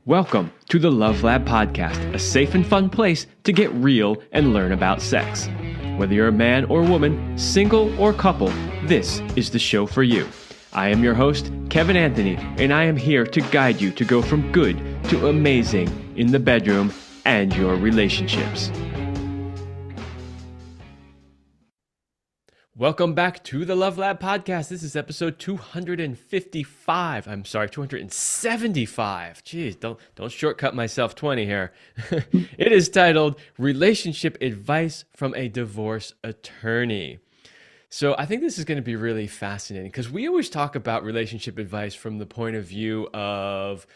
Welcome to the Love Lab Podcast, a safe and fun place to get real and learn about sex. Whether you're a man or woman, single or couple, this is the show for you. I am your host, Kevin Anthony, and I am here to guide you to go from good to amazing in the bedroom and your relationships. Welcome back to the Love Lab Podcast. This is episode 255. I'm sorry, 275. Jeez, don't shortcut myself 20 here. It is titled Relationship Advice from a Divorce Attorney. So I think this is going to be really fascinating because we always talk about relationship advice from the point of view of,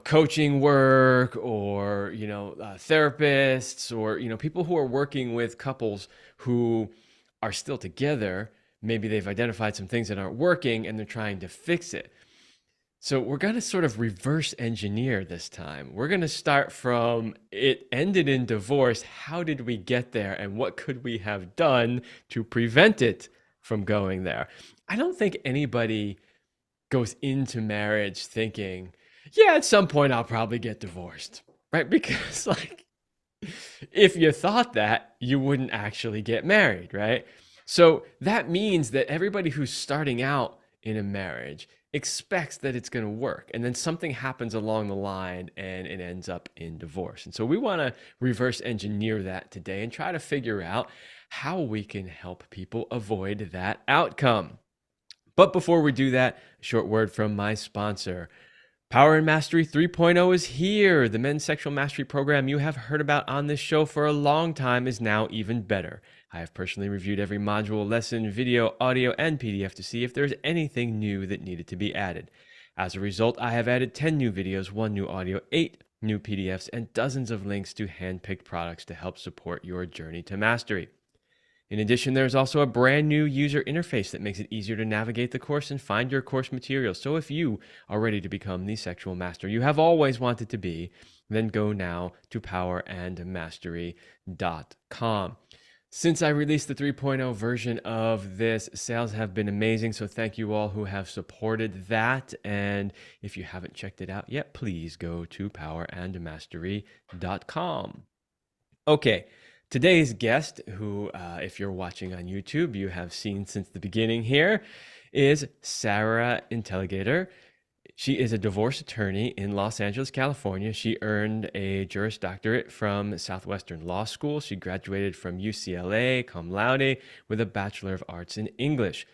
coaching work or, therapists or, people who are working with couples who are still together. Maybe they've identified some things that aren't working and they're trying to fix it. So we're going to sort of reverse engineer this time. We're going to start from it ended in divorce. How did we get there? And what could we have done to prevent it from going there? I don't think anybody goes into marriage thinking, yeah, at some point I'll probably get divorced, right? Because if you thought that, you wouldn't actually get married, right? So that means that everybody who's starting out in a marriage expects that it's going to work. And then something happens along the line and it ends up in divorce. And so we want to reverse engineer that today and try to figure out how we can help people avoid that outcome. But before we do that, a short word from my sponsor. Power and Mastery 3.0 is here. The men's sexual mastery program you have heard about on this show for a long time is now even better. I have personally reviewed every module, lesson, video, audio, and PDF to see if there's anything new that needed to be added. As a result, I have added 10 new videos, 1 new audio, 8 new PDFs, and dozens of links to hand-picked products to help support your journey to mastery. In addition, there's also a brand new user interface that makes it easier to navigate the course and find your course materials. So if you are ready to become the sexual master you have always wanted to be, then go now to powerandmastery.com. Since I released the 3.0 version of this, sales have been amazing. So thank you all who have supported that. And if you haven't checked it out yet, please go to powerandmastery.com. Okay. Today's guest, who, if you're watching on YouTube, you have seen since the beginning here, is Sarah Intelligator. She is a divorce attorney in Los Angeles, California. She earned a Juris Doctorate from Southwestern Law School. She graduated from UCLA cum laude with a Bachelor of Arts in English.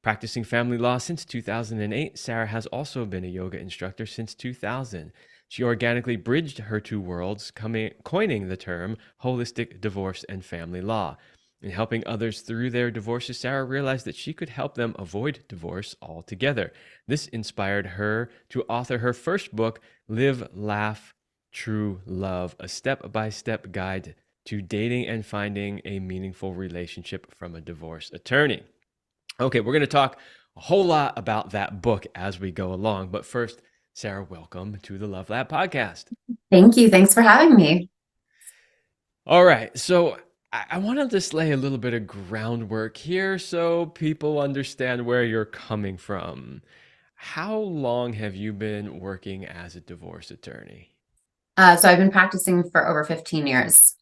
Practicing family law since 2008, Sarah has also been a yoga instructor since 2000. She organically bridged her two worlds, coining the term holistic divorce and family law. In helping others through their divorces, Sarah realized that she could help them avoid divorce altogether. This inspired her to author her first book, Live, Laugh, True Love, a step-by-step guide to dating and finding a meaningful relationship from a divorce attorney. Okay, we're going to talk a whole lot about that book as we go along, but first, Sarah, welcome to the Love Lab Podcast. Thank you. Thanks for having me. All right. So I want to just lay a little bit of groundwork here so people understand where you're coming from. How long have you been working as a divorce attorney? So I've been practicing for over 15 years.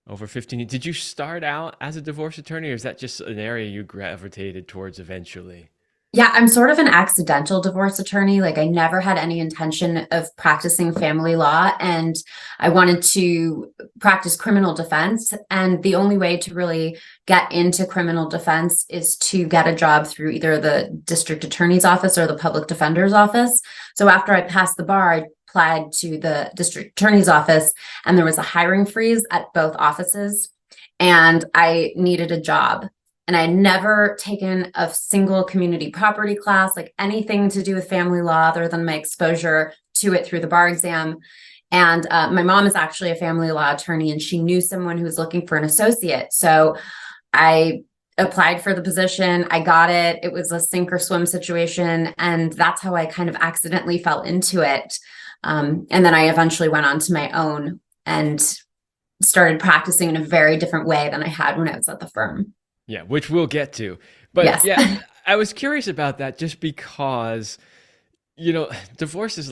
Over 15 years. Did you start out as a divorce attorney, or is that just an area you gravitated towards eventually? Yeah, I'm sort of an accidental divorce attorney. I never had any intention of practicing family law, and I wanted to practice criminal defense. And the only way to really get into criminal defense is to get a job through either the district attorney's office or the public defender's office. So after I passed the bar, I applied to the district attorney's office, and there was a hiring freeze at both offices, and I needed a job. And I'd never taken a single community property class, anything to do with family law other than my exposure to it through the bar exam. And my mom is actually a family law attorney, and she knew someone who was looking for an associate. So I applied for the position. I got it. It was a sink or swim situation. And that's how I kind of accidentally fell into it. And then I eventually went on to my own and started practicing in a very different way than I had when I was at the firm. Yeah, which we'll get to. But yes. Yeah, I was curious about that just because, divorce is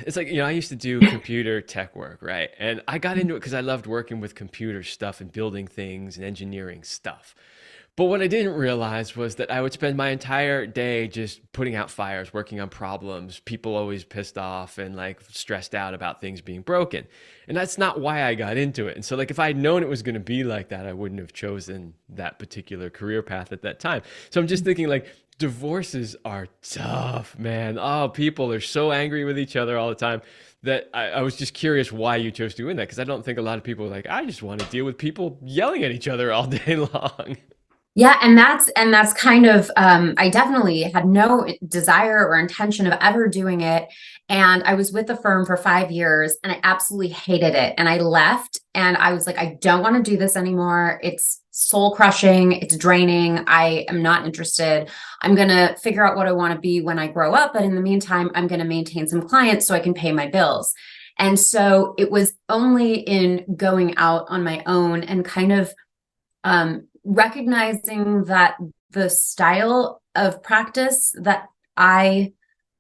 it's like, I used to do computer tech work, right? And I got into it because I loved working with computer stuff and building things and engineering stuff. But what I didn't realize was that I would spend my entire day just putting out fires, working on problems, people always pissed off and like stressed out about things being broken. And that's not why I got into it. And so like if I had known it was going to be like that, I wouldn't have chosen that particular career path at that time. So I'm just thinking like divorces are tough, man. Oh, people are so angry with each other all the time that I was just curious why you chose doing that. Because I don't think a lot of people are like, I just want to deal with people yelling at each other all day long. Yeah, and that's kind of I definitely had no desire or intention of ever doing it. And I was with the firm for 5 years and I absolutely hated it. And I left and I was like, I don't want to do this anymore. It's soul crushing, it's draining. I am not interested. I'm gonna figure out what I want to be when I grow up. But in the meantime, I'm gonna maintain some clients so I can pay my bills. And so it was only in going out on my own and kind of recognizing that the style of practice that I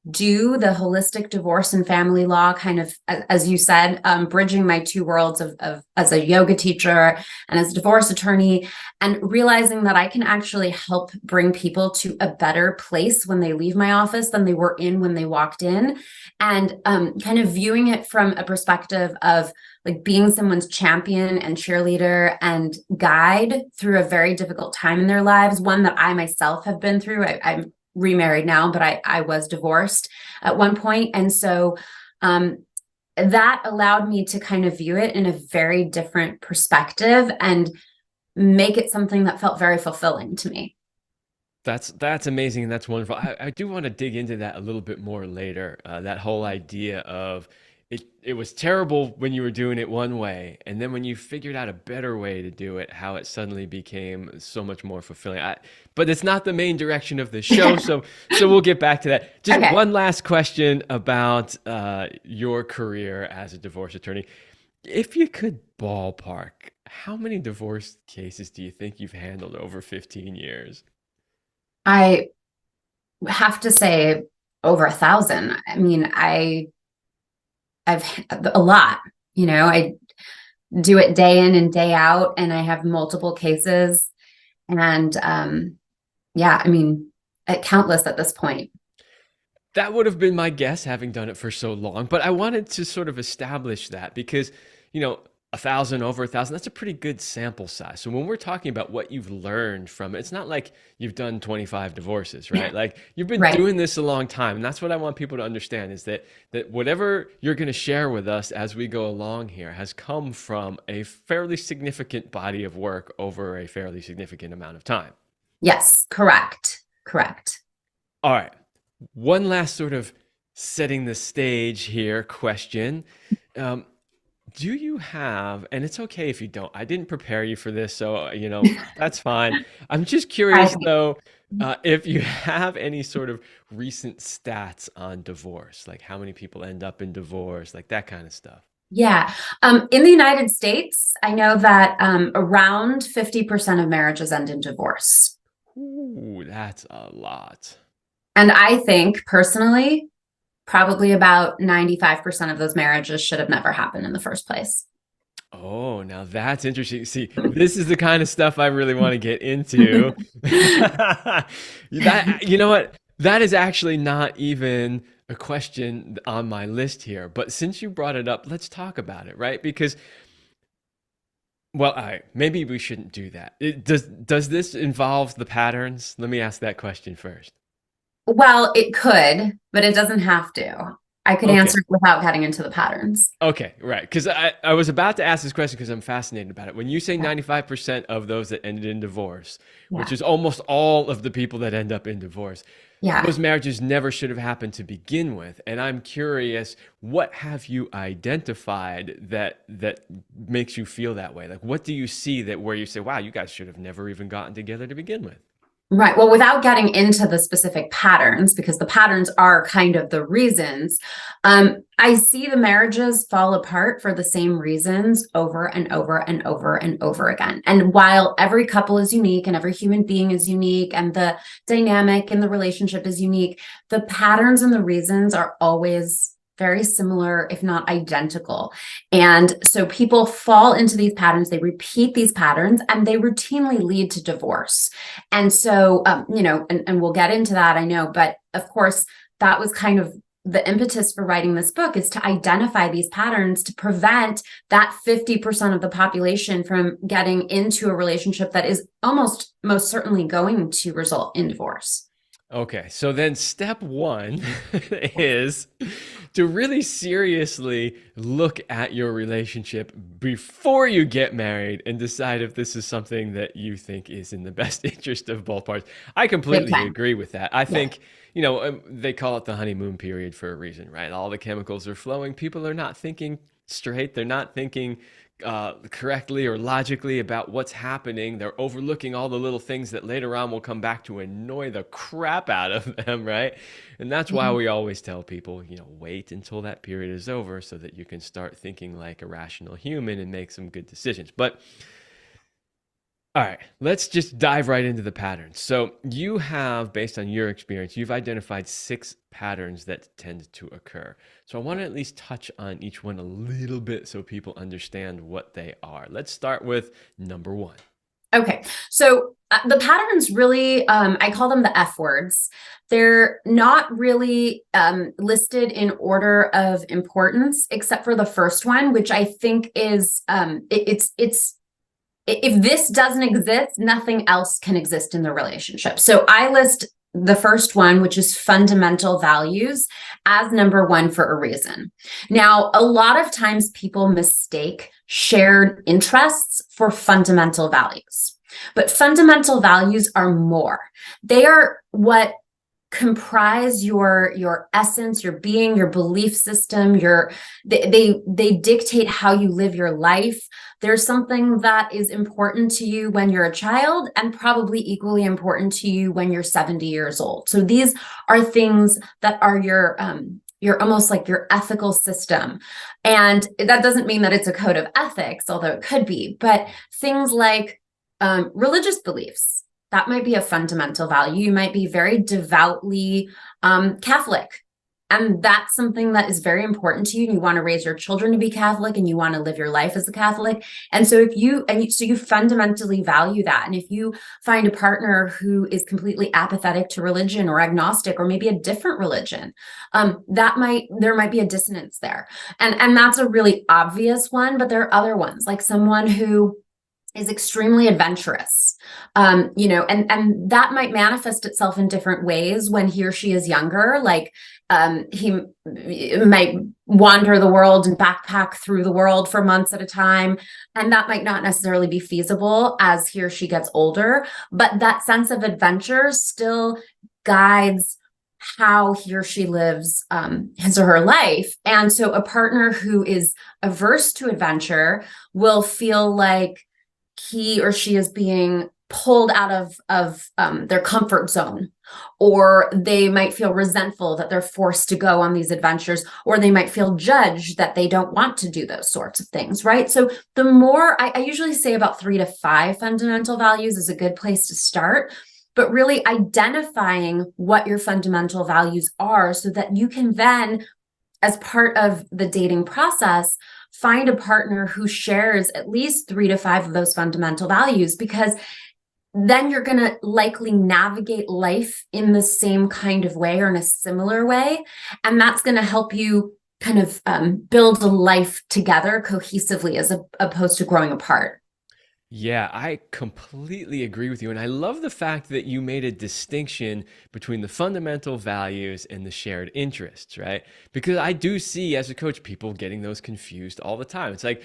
do, the holistic divorce and family law, kind of, as you said, bridging my two worlds of as a yoga teacher and as a divorce attorney, and realizing that I can actually help bring people to a better place when they leave my office than they were in when they walked in, and kind of viewing it from a perspective of like being someone's champion and cheerleader and guide through a very difficult time in their lives, one that I myself have been through. I'm remarried now, but I was divorced at one point. And so that allowed me to kind of view it in a very different perspective and make it something that felt very fulfilling to me. That's amazing and that's wonderful. I do want to dig into that a little bit more later. That whole idea of it was terrible when you were doing it one way, and then when you figured out a better way to do it, how it suddenly became so much more fulfilling. But it's not the main direction of the show, so we'll get back to that. Just Okay. one last question about your career as a divorce attorney. If you could ballpark, how many divorce cases do you think you've handled over 15 years? I have to say over 1,000. I mean, I've a lot, I do it day in and day out, and I have multiple cases. And yeah, I mean, countless at this point. That would have been my guess, having done it for so long. But I wanted to sort of establish that because, 1,000, over 1,000, that's a pretty good sample size. So when we're talking about what you've learned from it, it's not like you've done 25 divorces, right? Like you've been Right. doing this a long time. And that's what I want people to understand is that whatever you're going to share with us as we go along here has come from a fairly significant body of work over a fairly significant amount of time. Yes, correct. Correct. All right. One last sort of setting the stage here question. Do you have, and it's okay if you don't, I didn't prepare you for this, so, that's fine. I'm just curious I, though, if you have any sort of recent stats on divorce, like how many people end up in divorce, like that kind of stuff. yeah. In the United States, I know that around 50% of marriages end in divorce. Ooh, that's a lot. And I think personally, probably about 95% of those marriages should have never happened in the first place. Oh, now that's interesting. See, this is the kind of stuff I really want to get into. You know what? That is actually not even a question on my list here. But since you brought it up, let's talk about it, right? Because, well, all right, maybe we shouldn't do that. Does this involve the patterns? Let me ask that question first. Well, it could, but it doesn't have to. I could Okay. answer it without getting into the patterns. Okay, right. Because I was about to ask this question because I'm fascinated about it. When you say 95% of those that ended in divorce, which Yeah. is almost all of the people that end up in divorce, Yeah. those marriages never should have happened to begin with. And I'm curious, what have you identified that makes you feel that way? Like, what do you see that where you say, wow, you guys should have never even gotten together to begin with? Right. Well, without getting into the specific patterns, because the patterns are kind of the reasons, I see the marriages fall apart for the same reasons over and over and over and over again. And while every couple is unique and every human being is unique and the dynamic in the relationship is unique, the patterns and the reasons are always very similar, if not identical. And so people fall into these patterns, they repeat these patterns, and they routinely lead to divorce. And so, and we'll get into that, I know, but of course, that was kind of the impetus for writing this book, is to identify these patterns to prevent that 50% of the population from getting into a relationship that is almost most certainly going to result in divorce. Okay, so then step one is to really seriously look at your relationship before you get married and decide if this is something that you think is in the best interest of both parties. I completely agree with that. I think, they call it the honeymoon period for a reason, right? All the chemicals are flowing. People are not thinking straight. They're not thinking correctly or logically about what's happening. They're overlooking all the little things that later on will come back to annoy the crap out of them, right? And that's why we always tell people, wait until that period is over so that you can start thinking like a rational human and make some good decisions. But all right, let's just dive right into the patterns. So you have, based on your experience, you've identified 6 patterns that tend to occur. So I want to at least touch on each one a little bit so people understand what they are. Let's start with number 1. Okay, so the patterns really, I call them the F words. They're not really listed in order of importance, except for the first one, which I think is, if this doesn't exist, nothing else can exist in the relationship. So I list the first one, which is fundamental values, as number 1 for a reason. Now, a lot of times people mistake shared interests for fundamental values, but fundamental values are more. They are what comprise your essence, your being, your belief system, they dictate how you live your life. There's something that is important to you when you're a child and probably equally important to you when you're 70 years old. So these are things that are your almost like your ethical system. And that doesn't mean that it's a code of ethics, although it could be, but things like religious beliefs. That might be a fundamental value. You might be very devoutly Catholic. And that's something that is very important to you. And you want to raise your children to be Catholic and you want to live your life as a Catholic. And so you fundamentally value that. And if you find a partner who is completely apathetic to religion or agnostic, or maybe a different religion, there might be a dissonance there. And that's a really obvious one, but there are other ones, like someone who is extremely adventurous, and that might manifest itself in different ways when he or she is younger. Like he might wander the world and backpack through the world for months at a time, and that might not necessarily be feasible as he or she gets older. But that sense of adventure still guides how he or she lives his or her life. And so a partner who is averse to adventure will feel like he or she is being pulled out of their comfort zone, or they might feel resentful that they're forced to go on these adventures, or they might feel judged that they don't want to do those sorts of things, right? So the more, I usually say about 3 to 5 fundamental values is a good place to start, but really identifying what your fundamental values are so that you can then, as part of the dating process, find a partner who shares at least 3 to 5 of those fundamental values, because then you're going to likely navigate life in the same kind of way or in a similar way. And that's going to help you kind of build a life together cohesively as opposed to growing apart. Yeah, I completely agree with you. And I love the fact that you made a distinction between the fundamental values and the shared interests, right? Because I do see as a coach people getting those confused all the time. It's like,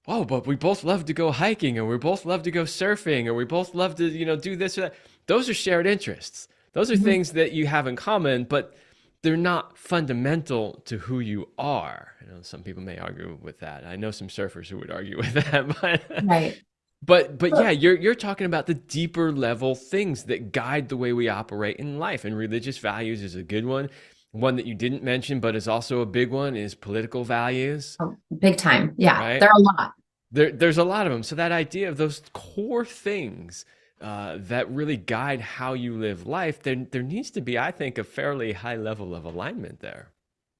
oh, but we both love to go hiking, or we both love to go surfing, or we both love to, do this or that. Those are shared interests. Those are things that you have in common, but they're not fundamental to who you are. I know some people may argue with that. I know some surfers who would argue with that, but Right. But yeah, you're talking about the deeper level things that guide the way we operate in life, and religious values is a good one. One that you didn't mention, but is also a big one, is political values. Oh, big time. Yeah, right? there are a lot. There's a lot of them. So that idea of those core things that really guide how you live life, there needs to be, I think, a fairly high level of alignment there.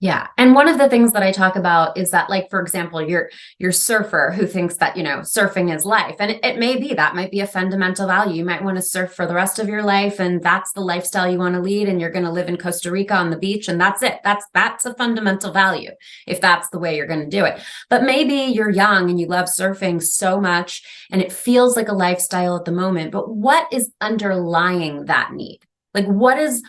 Yeah. And one of the things that I talk about is that, like, for example, your surfer who thinks that, surfing is life. And it may be, that might be a fundamental value. You might want to surf for the rest of your life, and that's the lifestyle you want to lead, and you're going to live in Costa Rica on the beach, and that's it. That's a fundamental value if that's the way you're going to do it. But maybe you're young and you love surfing so much and it feels like a lifestyle at the moment. But what is underlying that need? Like, what is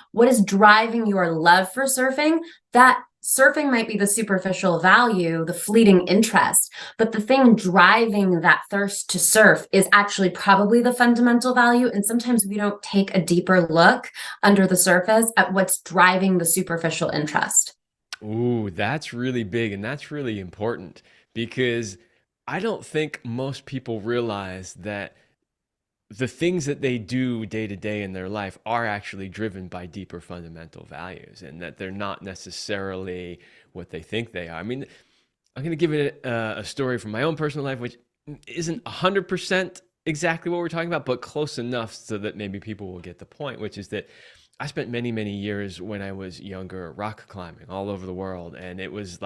driving your love for surfing? That surfing might be the superficial value, the fleeting interest, but the thing driving that thirst to surf is actually probably the fundamental value. And sometimes we don't take a deeper look under the surface at what's driving the superficial interest. Ooh, that's really big and that's really important because I don't think most people realize that the things that they do day to day in their life are actually driven by deeper fundamental values and that they're not necessarily what they think they are. I mean, I'm going to give it a story from my own personal life, which isn't 100% exactly what we're talking about, but close enough so that maybe people will get the point, which is that I spent many, many years when I was younger rock climbing all over the world. And it was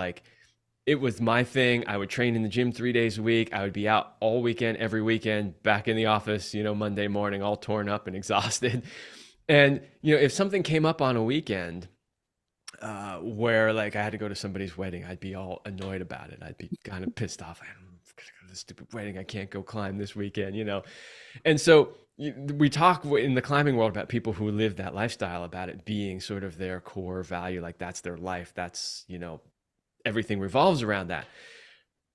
my thing. I would train in the gym 3 days a week. I would be out all weekend, every weekend, back in the office, Monday morning, all torn up and exhausted. And, if something came up on a weekend where like I had to go to somebody's wedding, I'd be all annoyed about it. I'd be kind of pissed off. I'm gonna go to this stupid wedding. I can't go climb this weekend, And so we talk in the climbing world about people who live that lifestyle, about it being sort of their core value. Like that's their life. That's, everything revolves around that.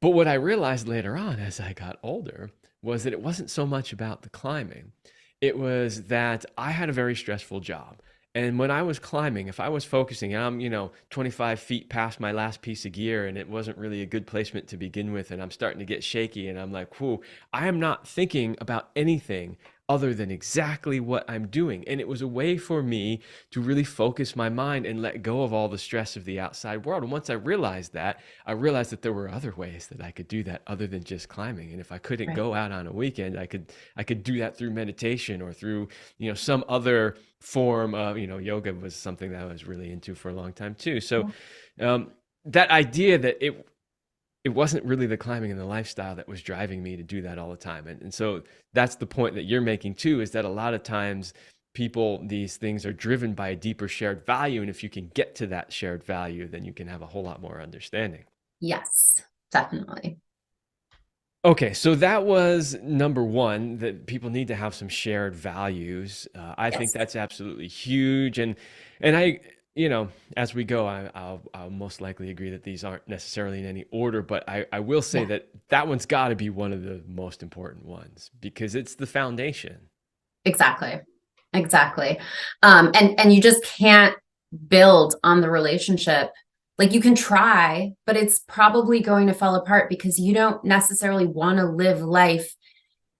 But what I realized later on as I got older was that it wasn't so much about the climbing. It was that I had a very stressful job. And when I was climbing, if I was focusing, and I'm, 25 feet past my last piece of gear and it wasn't really a good placement to begin with, and I'm starting to get shaky and I'm like, whew, I am not thinking about anything other than exactly what I'm doing. And it was a way for me to really focus my mind and let go of all the stress of the outside world. And once I realized that there were other ways that I could do that other than just climbing. And if I couldn't go out on a weekend, I could do that through meditation or through, some other form of, yoga was something that I was really into for a long time too. So that idea that it wasn't really the climbing and the lifestyle that was driving me to do that all the time. And so that's the point that you're making too, is that a lot of times these things are driven by a deeper shared value. And if you can get to that shared value, then you can have a whole lot more understanding. Yes, definitely. Okay, so that was number one, that people need to have some shared values. I think that's absolutely huge. And I, as we go, I'll most likely agree that these aren't necessarily in any order, but I will say that one's got to be one of the most important ones because it's the foundation. Exactly. And you just can't build on the relationship. Like, you can try, but it's probably going to fall apart because you don't necessarily want to live life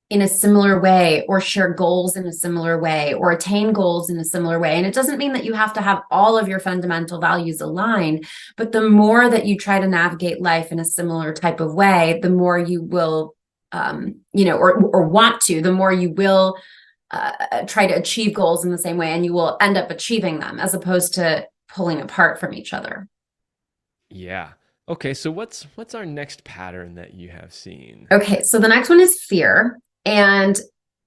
in a similar way or share goals in a similar way or attain goals in a similar way. And it doesn't mean that you have to have all of your fundamental values aligned, but the more that you try to navigate life in a similar type of way, the more you will, or want to, the more you will try to achieve goals in the same way, and you will end up achieving them as opposed to pulling apart from each other. Yeah. Okay. So what's our next pattern that you have seen? Okay. So the next one is fear. And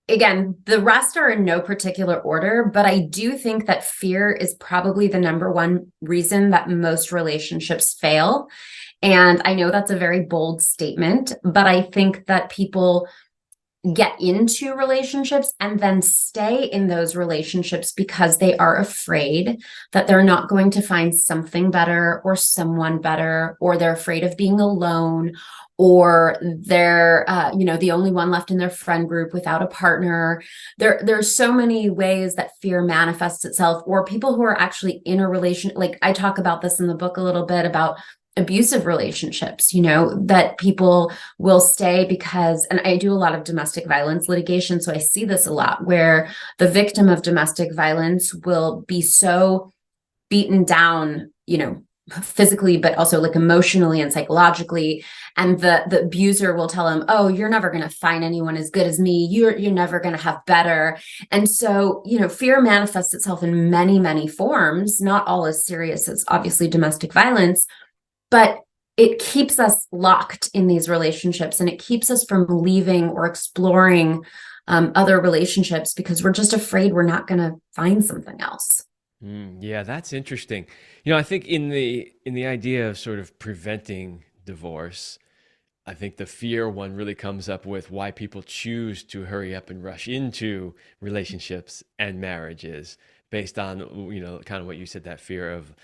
again, the rest are in no particular order, but I do think that fear is probably the number one reason that most relationships fail. And I know that's a very bold statement, but I think that people get into relationships and then stay in those relationships because they are afraid that they're not going to find something better or someone better, or they're afraid of being alone, or they're the only one left in their friend group without a partner. There's so many ways that fear manifests itself, or people who are actually in a relationship. Like, I talk about this in the book a little bit about abusive relationships, that people will stay because, and I do a lot of domestic violence litigation, so I see this a lot, where the victim of domestic violence will be so beaten down, physically, but also like emotionally and psychologically. And the abuser will tell him, oh, you're never going to find anyone as good as me. You're never going to have better. And so, fear manifests itself in many, many forms, not all as serious as obviously domestic violence, but it keeps us locked in these relationships, and it keeps us from leaving or exploring other relationships because we're just afraid we're not going to find something else. Yeah, that's interesting. I think in the idea of sort of preventing divorce, I think the fear one really comes up with why people choose to hurry up and rush into relationships and marriages based on, kind of what you said, that fear of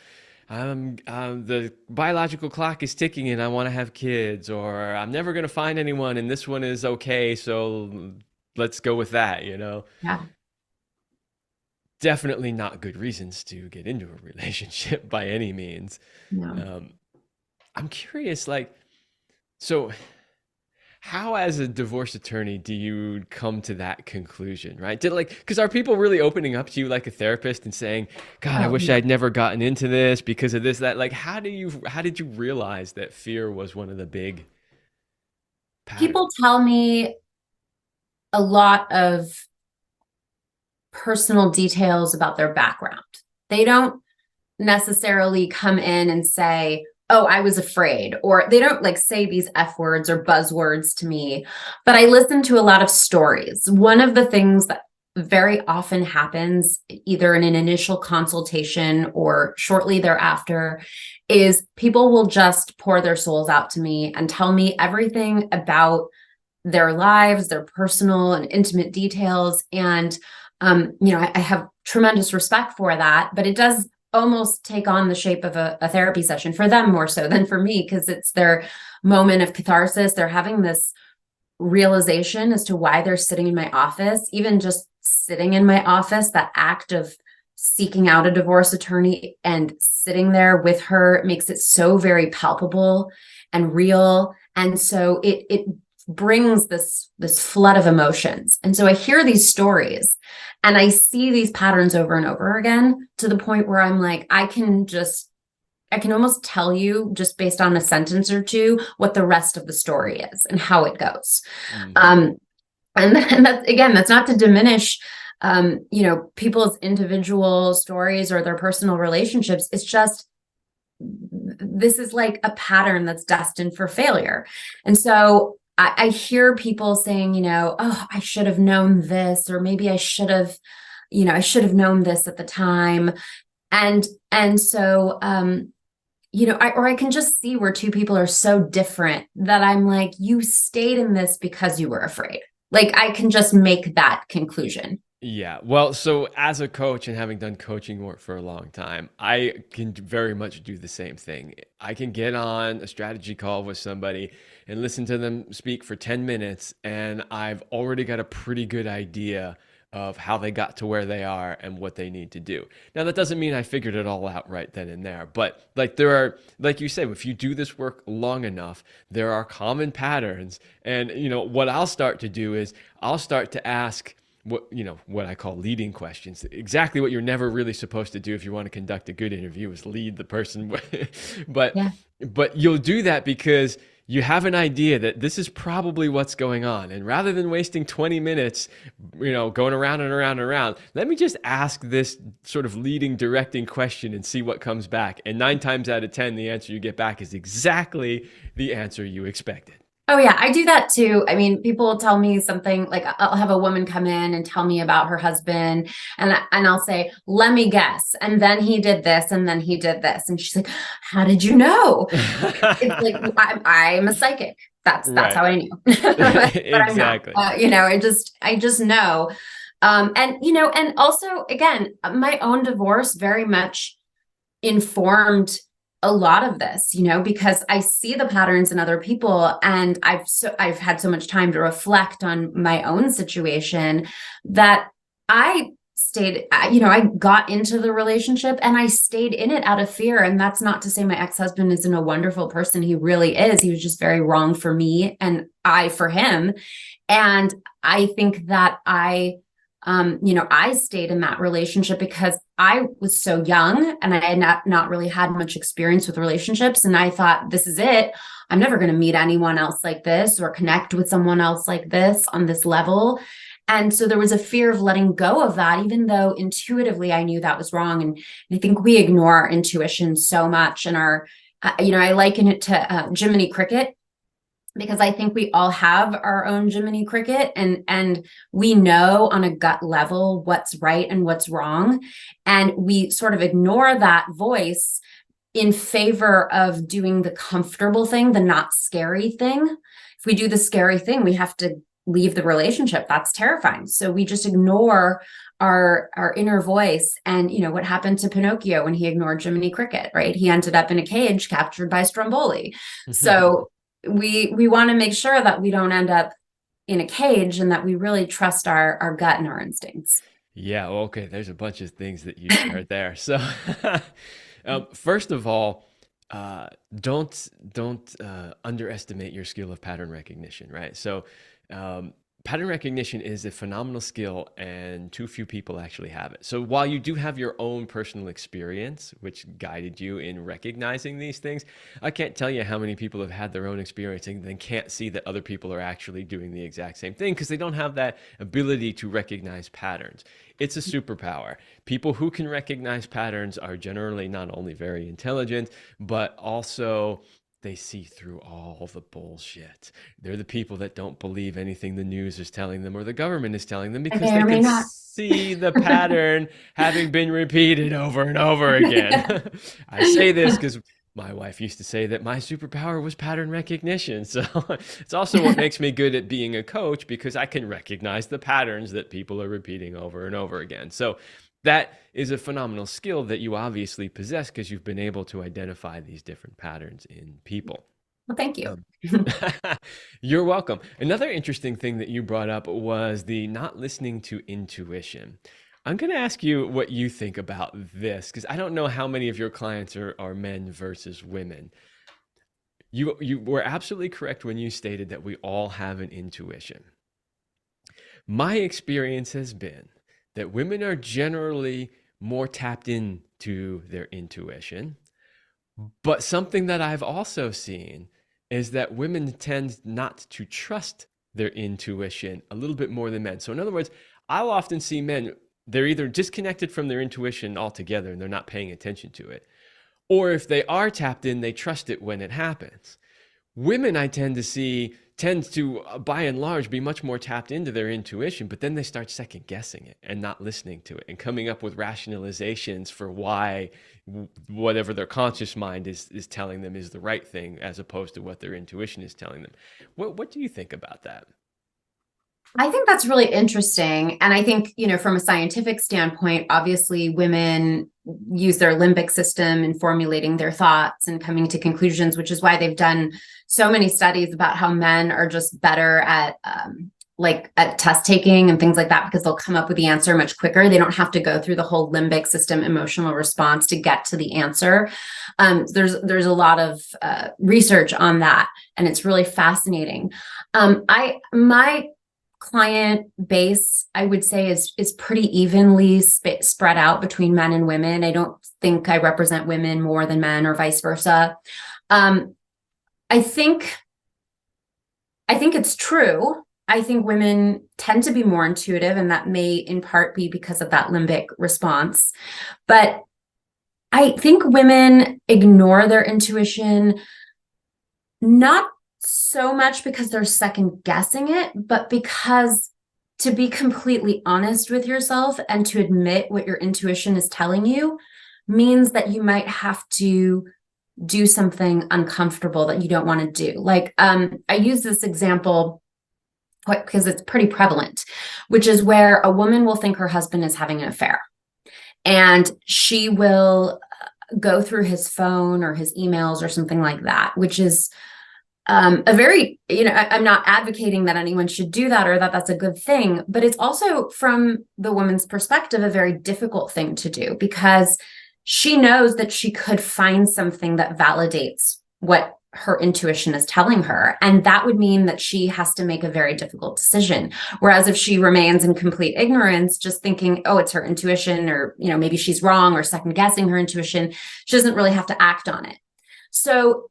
the biological clock is ticking and I want to have kids, or I'm never going to find anyone and this one is okay, so let's go with that. Yeah. Definitely not good reasons to get into a relationship by any means. No. I'm curious, like, so how, as a divorce attorney, do you come to that conclusion, right? Because are people really opening up to you like a therapist and saying, God, I Oh, wish yeah. I'd never gotten into this because of this, that? Like, how did you realize that fear was one of the big People patterns? tell me a lot of personal details about their background. They don't necessarily come in and say, oh, I was afraid, or they don't like say these F words or buzzwords to me, but I listen to a lot of stories. One of the things that very often happens either in an initial consultation or shortly thereafter is people will just pour their souls out to me and tell me everything about their lives, their personal and intimate details. And, I have tremendous respect for that, but it does almost take on the shape of a therapy session for them more so than for me, because it's their moment of catharsis. They're having this realization as to why they're sitting in my office. Even just sitting in my office, that act of seeking out a divorce attorney and sitting there with her makes it so very palpable and real. And so it brings this flood of emotions. And so I hear these stories and I see these patterns over and over again, to the point where I'm like, I can almost tell you just based on a sentence or two what the rest of the story is and how it goes. Hmm. Um, and that's, again, that's not to diminish, people's individual stories or their personal relationships. It's just, this is like a pattern that's destined for failure. And so I hear people saying, oh, I should have known this, or maybe I should have known this at the time. And so, I can just see where two people are so different that I'm like, you stayed in this because you were afraid. Like, I can just make that conclusion. Yeah. Well, so as a coach and having done coaching work for a long time, I can very much do the same thing. I can get on a strategy call with somebody and listen to them speak for 10 minutes, and I've already got a pretty good idea of how they got to where they are and what they need to do. Now, that doesn't mean I figured it all out right then and there, but like there are, like you said, if you do this work long enough, there are common patterns. And, what I'll start to do is I'll start to ask what I call leading questions. Exactly what you're never really supposed to do if you want to conduct a good interview is lead the person. but Yeah. but you'll do that because you have an idea that this is probably what's going on. And rather than wasting 20 minutes, going around and around and around, let me just ask this sort of leading, directing question and see what comes back. And 9 times out of 10, the answer you get back is exactly the answer you expected. Oh yeah, I do that too. I mean, people will tell me something like, I'll have a woman come in and tell me about her husband, and I'll say, "Let me guess." And then he did this, and then he did this, and she's like, "How did you know?" It's like, I'm a psychic. That's Right. how I knew, but I'm not. Exactly. I just know. And also, again, my own divorce very much informed a lot of this, because I see the patterns in other people, and I've had so much time to reflect on my own situation that I stayed, I got into the relationship and I stayed in it out of fear. And that's not to say my ex-husband isn't a wonderful person. He really is. He was just very wrong for me and I for him. And I think that I I stayed in that relationship because I was so young and I had not really had much experience with relationships. And I thought, this is it. I'm never going to meet anyone else like this or connect with someone else like this on this level. And so there was a fear of letting go of that, even though intuitively I knew that was wrong. And I think we ignore our intuition so much. And I liken it to Jiminy Cricket, because I think we all have our own Jiminy Cricket, and we know on a gut level what's right and what's wrong. And we sort of ignore that voice in favor of doing the comfortable thing, the not scary thing. If we do the scary thing, we have to leave the relationship. That's terrifying. So we just ignore our inner voice. And what happened to Pinocchio when he ignored Jiminy Cricket, right? He ended up in a cage captured by Stromboli. So we want to make sure that we don't end up in a cage and that we really trust our gut and our instincts. Yeah, well, okay. There's a bunch of things that you shared there. So, first of all, don't underestimate your skill of pattern recognition, right? So, pattern recognition is a phenomenal skill, and too few people actually have it. So while you do have your own personal experience, which guided you in recognizing these things, I can't tell you how many people have had their own experience and then can't see that other people are actually doing the exact same thing because they don't have that ability to recognize patterns. It's a superpower. People who can recognize patterns are generally not only very intelligent, but also they see through all the bullshit. They're the people that don't believe anything the news is telling them or the government is telling them because they can see the pattern having been repeated over and over again. I say this because my wife used to say that my superpower was pattern recognition. So it's also what makes me good at being a coach, because I can recognize the patterns that people are repeating over and over again. So that is a phenomenal skill that you obviously possess because you've been able to identify these different patterns in people. Well, thank you. You're welcome. Another interesting thing that you brought up was the not listening to intuition. I'm going to ask you what you think about this, because I don't know how many of your clients are men versus women. You were absolutely correct when you stated that we all have an intuition. My experience has been that women are generally more tapped into their intuition. But something that I've also seen is that women tend not to trust their intuition a little bit more than men. So in other words, I'll often see men, they're either disconnected from their intuition altogether and they're not paying attention to it, or if they are tapped in, they trust it when it happens. Women, I tend to see, tend to, by and large, be much more tapped into their intuition, but then they start second guessing it and not listening to it and coming up with rationalizations for why whatever their conscious mind is telling them is the right thing, as opposed to what their intuition is telling them. What do you think about that? I think that's really interesting. And I think, from a scientific standpoint, obviously women use their limbic system in formulating their thoughts and coming to conclusions, which is why they've done so many studies about how men are just better at at test taking and things like that, because they'll come up with the answer much quicker. They don't have to go through the whole limbic system emotional response to get to the answer. There's a lot of research on that, and it's really fascinating. My client base, I would say, is pretty evenly spread out between men and women. I don't think I represent women more than men or vice versa. I think it's true. I think women tend to be more intuitive, and that may in part be because of that limbic response. But I think women ignore their intuition, not so much because they're second guessing it, but because, to be completely honest with yourself and to admit what your intuition is telling you means that you might have to do something uncomfortable that you don't want to do. Like, I use this example because it's pretty prevalent, which is where a woman will think her husband is having an affair, and she will go through his phone or his emails or something like that, which is a very, I'm not advocating that anyone should do that or that that's a good thing, but it's also, from the woman's perspective, a very difficult thing to do, because she knows that she could find something that validates what her intuition is telling her. And that would mean that she has to make a very difficult decision. Whereas if she remains in complete ignorance, just thinking, oh, it's her intuition, or, maybe she's wrong, or second guessing her intuition, she doesn't really have to act on it. So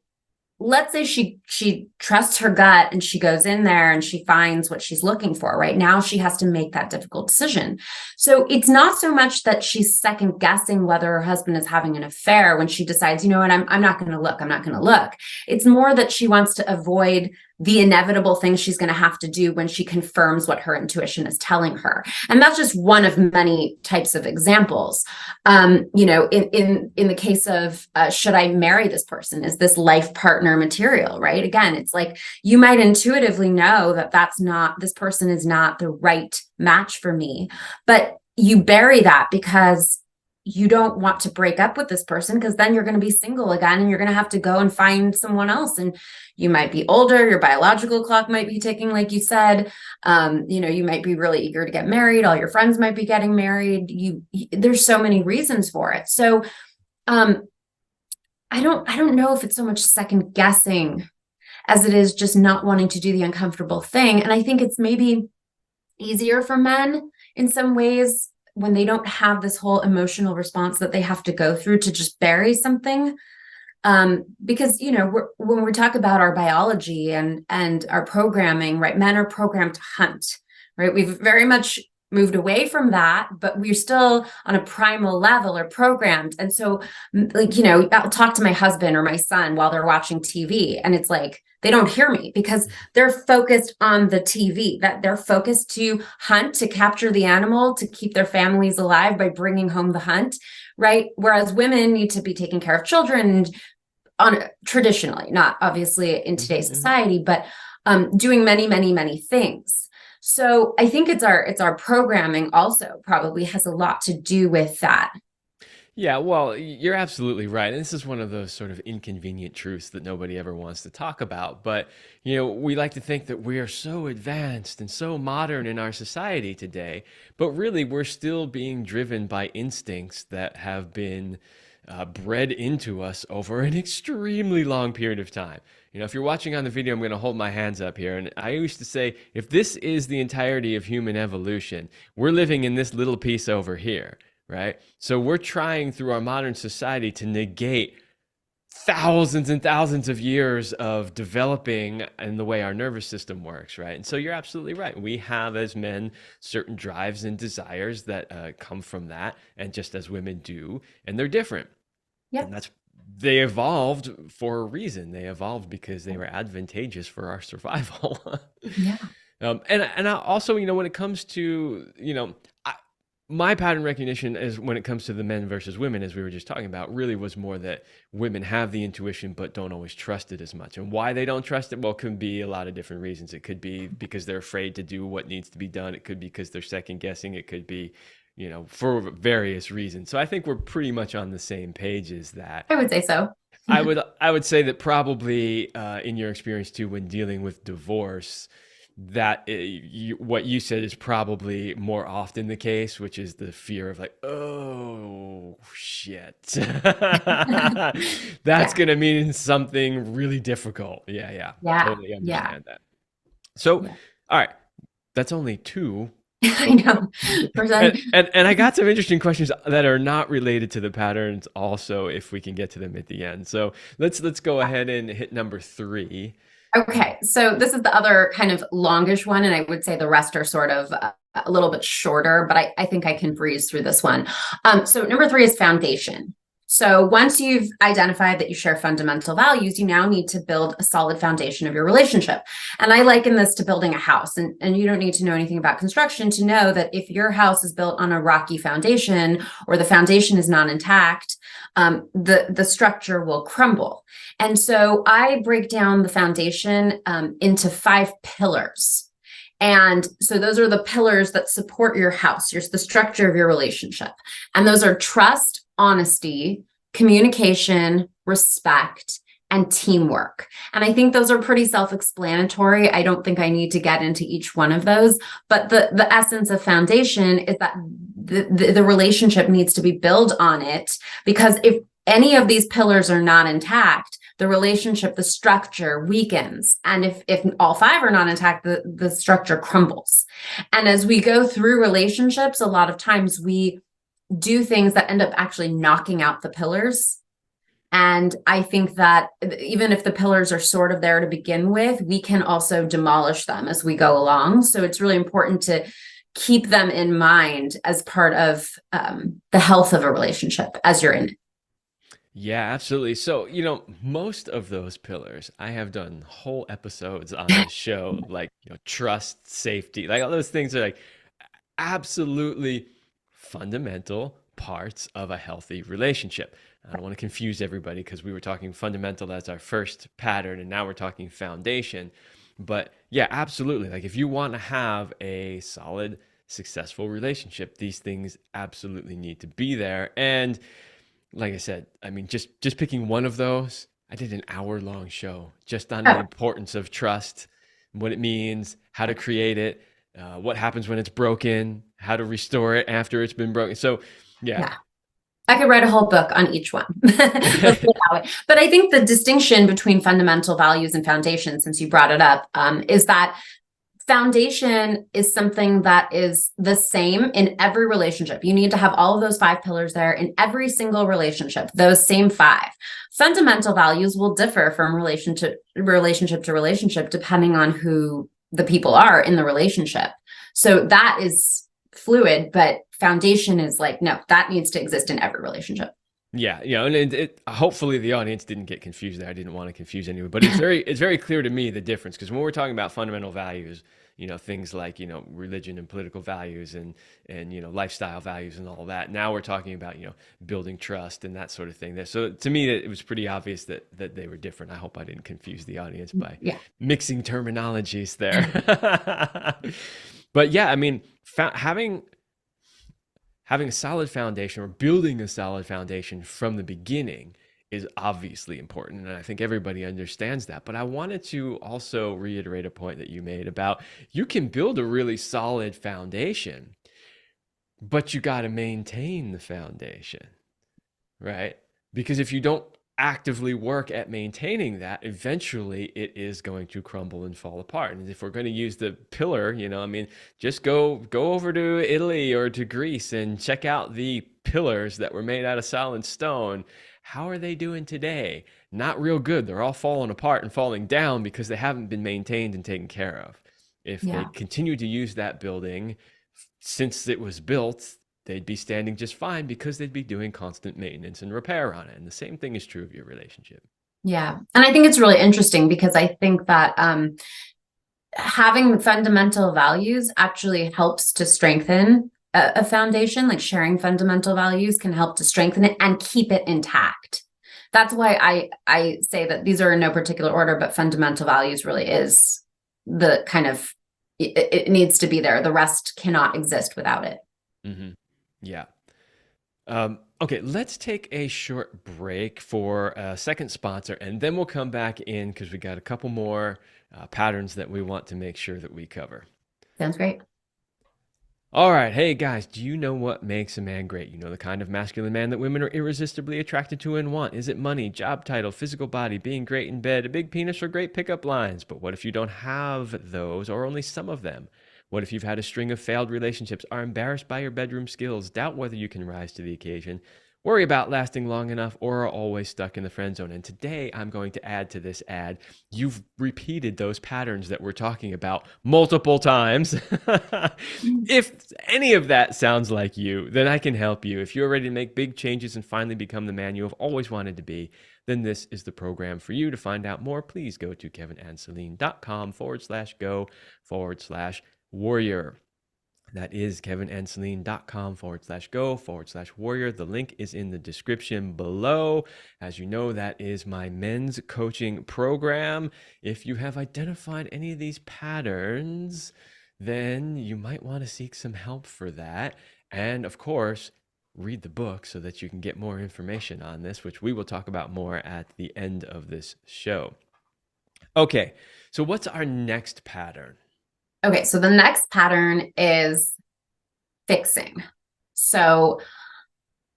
let's say she trusts her gut and she goes in there and she finds what she's looking for. Right now, she has to make that difficult decision. So it's not so much that she's second guessing whether her husband is having an affair when she decides, you know what, I'm not going to look. I'm not going to look. It's more that she wants to avoid the inevitable things she's going to have to do when she confirms what her intuition is telling her. And that's just one of many types of examples. In the case of, should I marry this person? Is this life partner material, right? Again, it's like, you might intuitively know that this person is not the right match for me, but you bury that because you don't want to break up with this person, because then you're going to be single again and you're going to have to go and find someone else. And you might be older, your biological clock might be ticking, like you said. You might be really eager to get married. All your friends might be getting married. There's so many reasons for it. So I don't know if it's so much second guessing as it is just not wanting to do the uncomfortable thing. And I think it's maybe easier for men in some ways when they don't have this whole emotional response that they have to go through to just bury something. Because, when we talk about our biology and our programming, right, men are programmed to hunt, right? We've very much moved away from that, but we're still on a primal level are programmed. And so, I'll talk to my husband or my son while they're watching TV, and it's like, they don't hear me because they're focused on the TV, that they're focused to hunt, to capture the animal, to keep their families alive by bringing home the hunt, right? Whereas women need to be taking care of children traditionally, not obviously in today's society, but doing many, many, many things. So I think it's our programming also probably has a lot to do with that. Yeah, well, you're absolutely right. And this is one of those sort of inconvenient truths that nobody ever wants to talk about. But, we like to think that we are so advanced and so modern in our society today, but really we're still being driven by instincts that have been bred into us over an extremely long period of time. If you're watching on the video, I'm going to hold my hands up here. And I used to say, if this is the entirety of human evolution, we're living in this little piece over here. Right? So we're trying through our modern society to negate thousands and thousands of years of developing in the way our nervous system works, right? And so you're absolutely right. We have, as men, certain drives and desires that come from that, and just as women do, and they're different. Yep. And they evolved for a reason. They evolved because they were advantageous for our survival. Yeah. And I also, when it comes to, my pattern recognition is when it comes to the men versus women, as we were just talking about, really was more that women have the intuition but don't always trust it as much. And why they don't trust it, well, can be a lot of different reasons. It could be because they're afraid to do what needs to be done. It could be because they're second guessing. It could be, for various reasons. So I think we're pretty much on the same page as that. I would say so. I would say that probably in your experience too, when dealing with divorce, that what you said is probably more often the case, which is the fear of like, oh shit, that's going to mean something really difficult. Yeah. Totally understand that. So, all right, that's only two. I know. And I got some interesting questions that are not related to the patterns also, if we can get to them at the end. So let's go ahead and hit number 3. Okay, so this is the other kind of longish one, and I would say the rest are sort of a little bit shorter, but I think I can breeze through this one. So number 3 is foundation. So once you've identified that you share fundamental values, you now need to build a solid foundation of your relationship. And I liken this to building a house. And you don't need to know anything about construction to know that if your house is built on a rocky foundation or the foundation is not intact, the structure will crumble. And so I break down the foundation into 5 pillars. And so those are the pillars that support your house. Here's the structure of your relationship. And those are trust, honesty, communication, respect, and teamwork. And I think those are pretty self-explanatory. I don't think I need to get into each one of those, but the essence of foundation is that the relationship needs to be built on it, because if any of these pillars are not intact, the relationship, the structure weakens. And if all five are not intact, the structure crumbles. And as we go through relationships, a lot of times we do things that end up actually knocking out the pillars. And I think that even if the pillars are sort of there to begin with, we can also demolish them as we go along. So it's really important to keep them in mind as part of the health of a relationship as you're in it. Yeah, absolutely. So, most of those pillars, I have done whole episodes on this show, like, trust, safety, like all those things are like absolutely fundamental parts of a healthy relationship. I don't want to confuse everybody because we were talking fundamental as our first pattern and now we're talking foundation. But yeah, absolutely. Like if you want to have a solid, successful relationship, these things absolutely need to be there. And like I said, I mean, just picking one of those, I did an hour-long show just on the importance of trust, what it means, how to create it, what happens when it's broken, how to restore it after it's been broken. So, yeah. I could write a whole book on each one. But I think the distinction between fundamental values and foundation, since you brought it up, is that foundation is something that is the same in every relationship. You need to have all of those five pillars there in every single relationship, those same five. Fundamental values will differ from relationship to relationship, depending on who the people are in the relationship. So that is fluid, but foundation is like, no, that needs to exist in every relationship. Yeah, and hopefully the audience didn't get confused there. I didn't want to confuse anyone, but it's very clear to me the difference, because when we're talking about fundamental values, things like religion and political values and lifestyle values and all that. Now we're talking about building trust and that sort of thing. So to me, it was pretty obvious that they were different. I hope I didn't confuse the audience by mixing terminologies there. But yeah, I mean, having a solid foundation or building a solid foundation from the beginning is obviously important. And I think everybody understands that. But I wanted to also reiterate a point that you made about you can build a really solid foundation, but you got to maintain the foundation, right? Because if you don't actively work at maintaining that, eventually it is going to crumble and fall apart. And if we're going to use the pillar, I mean, just go over to Italy or to Greece and check out the pillars that were made out of solid stone. How are they doing today? Not real good. They're all falling apart and falling down because they haven't been maintained and taken care of. If they continue to use that building since it was built, they'd be standing just fine because they'd be doing constant maintenance and repair on it. And the same thing is true of your relationship. Yeah. And I think it's really interesting because I think that having fundamental values actually helps to strengthen a foundation. Like sharing fundamental values can help to strengthen it and keep it intact. That's why I say that these are in no particular order, but fundamental values really is the kind of, it needs to be there. The rest cannot exist without it. Mm-hmm. Yeah. Okay, let's take a short break for a second sponsor, and then we'll come back in because we got a couple more patterns that we want to make sure that we cover. Sounds great. All right. Hey, guys, do you know what makes a man great? You know, the kind of masculine man that women are irresistibly attracted to and want. Is it money, job title, physical body, being great in bed, a big penis, or great pickup lines? But what if you don't have those or only some of them? What if you've had a string of failed relationships, are embarrassed by your bedroom skills, doubt whether you can rise to the occasion, worry about lasting long enough, or are always stuck in the friend zone? And today I'm going to add to this ad. You've repeated those patterns that we're talking about multiple times. If any of that sounds like you, then I can help you. If you're ready to make big changes and finally become the man you have always wanted to be, then this is the program for you. To find out more, please go to kevinandceline.com/go/warrior. That is kevinandceline.com/go/warrior. The link is in the description below. As you know, that is my men's coaching program. If you have identified any of these patterns, then you might want to seek some help for that. And of course, read the book so that you can get more information on this, which we will talk about more at the end of this show. Okay, so what's our next pattern? Okay, so the next pattern is fixing. So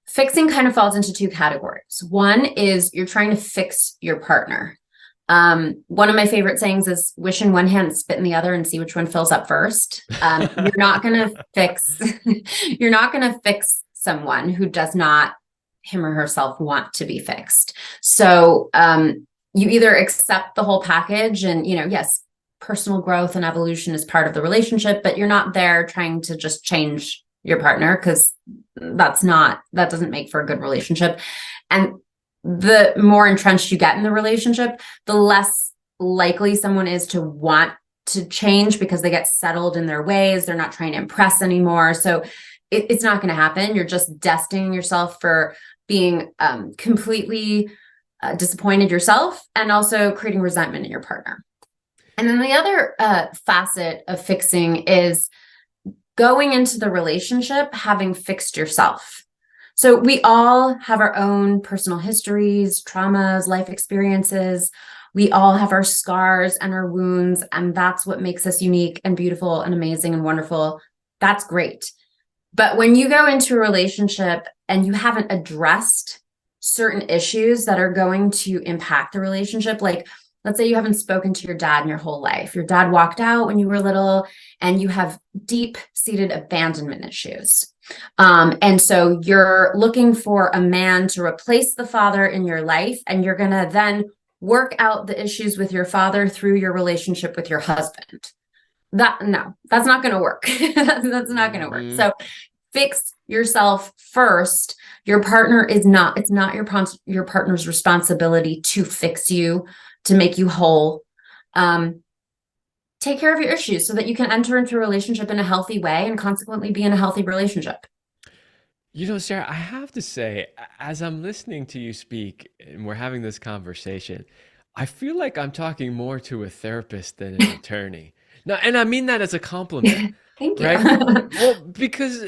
Fixing kind of falls into two categories. One is you're trying to fix your partner. One of my favorite sayings is wish in one hand, spit in the other, and see which one fills up first. You're not going to fix, you're not going to fix someone who does not, him or herself, want to be fixed. So, you either accept the whole package and, yes, personal growth and evolution is part of the relationship, but you're not there trying to just change your partner, because that doesn't make for a good relationship. And the more entrenched you get in the relationship, the less likely someone is to want to change, because they get settled in their ways. They're not trying to impress anymore. So it's not going to happen. You're just destining yourself for being completely disappointed yourself, and also creating resentment in your partner. And then the other facet of fixing is going into the relationship having fixed yourself. So we all have our own personal histories, traumas, life experiences. We all have our scars and our wounds, and that's what makes us unique and beautiful and amazing and wonderful. That's great. But when you go into a relationship and you haven't addressed certain issues that are going to impact the relationship, like let's say you haven't spoken to your dad in your whole life. Your dad walked out when you were little, and you have deep-seated abandonment issues. And so you're looking for a man to replace the father in your life, and you're going to then work out the issues with your father through your relationship with your husband. That's not going to work. That's not going to work. So fix yourself first. Your partner it's not your partner's responsibility to fix you, to make you whole. Take care of your issues so that you can enter into a relationship in a healthy way, and consequently be in a healthy relationship. Sarah, I have to say, as I'm listening to you speak and we're having this conversation, I feel like I'm talking more to a therapist than an attorney. Now, and I mean that as a compliment, Thank you. right? Well, because,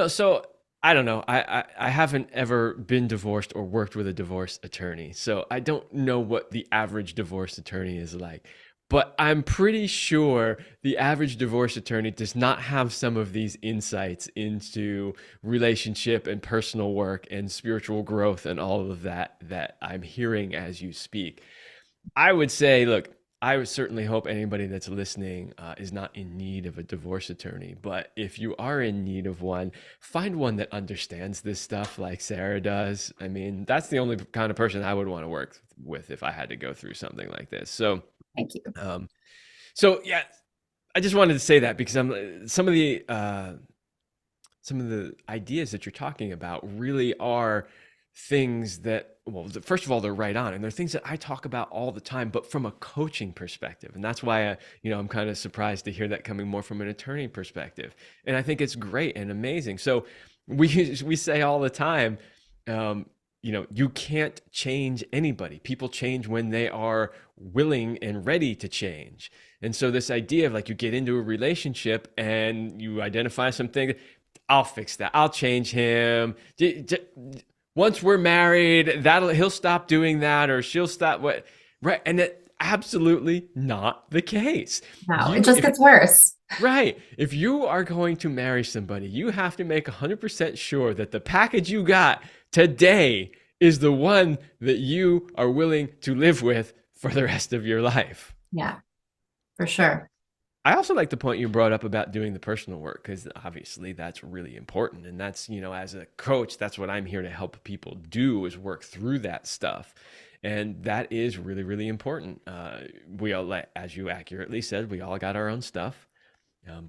so I don't know. I haven't ever been divorced or worked with a divorce attorney, so I don't know what the average divorce attorney is like. But I'm pretty sure the average divorce attorney does not have some of these insights into relationship and personal work and spiritual growth and all of that I'm hearing as you speak. I would say, look, I would certainly hope anybody that's listening is not in need of a divorce attorney. But if you are in need of one, find one that understands this stuff like Sarah does. I mean, that's the only kind of person I would want to work with if I had to go through something like this. So, Thank you. yeah, I just wanted to say that because some of the ideas that you're talking about really are things that, well, first of all, they're right on, and they're things that I talk about all the time, but from a coaching perspective. And that's why I'm kind of surprised to hear that coming more from an attorney perspective. And I think it's great and amazing. So we say all the time, you can't change anybody. People change when they are willing and ready to change. And so this idea of like you get into a relationship and you identify something, I'll fix that. I'll change him. Once we're married, he'll stop doing that, or she'll stop what, right? And that's absolutely not the case. No, it just gets worse. Right. If you are going to marry somebody, you have to make 100% sure that the package you got today is the one that you are willing to live with for the rest of your life. Yeah, for sure. I also like the point you brought up about doing the personal work, because obviously that's really important. And that's, as a coach, that's what I'm here to help people do, is work through that stuff. And that is really, really important. We all, as you accurately said, we all got our own stuff.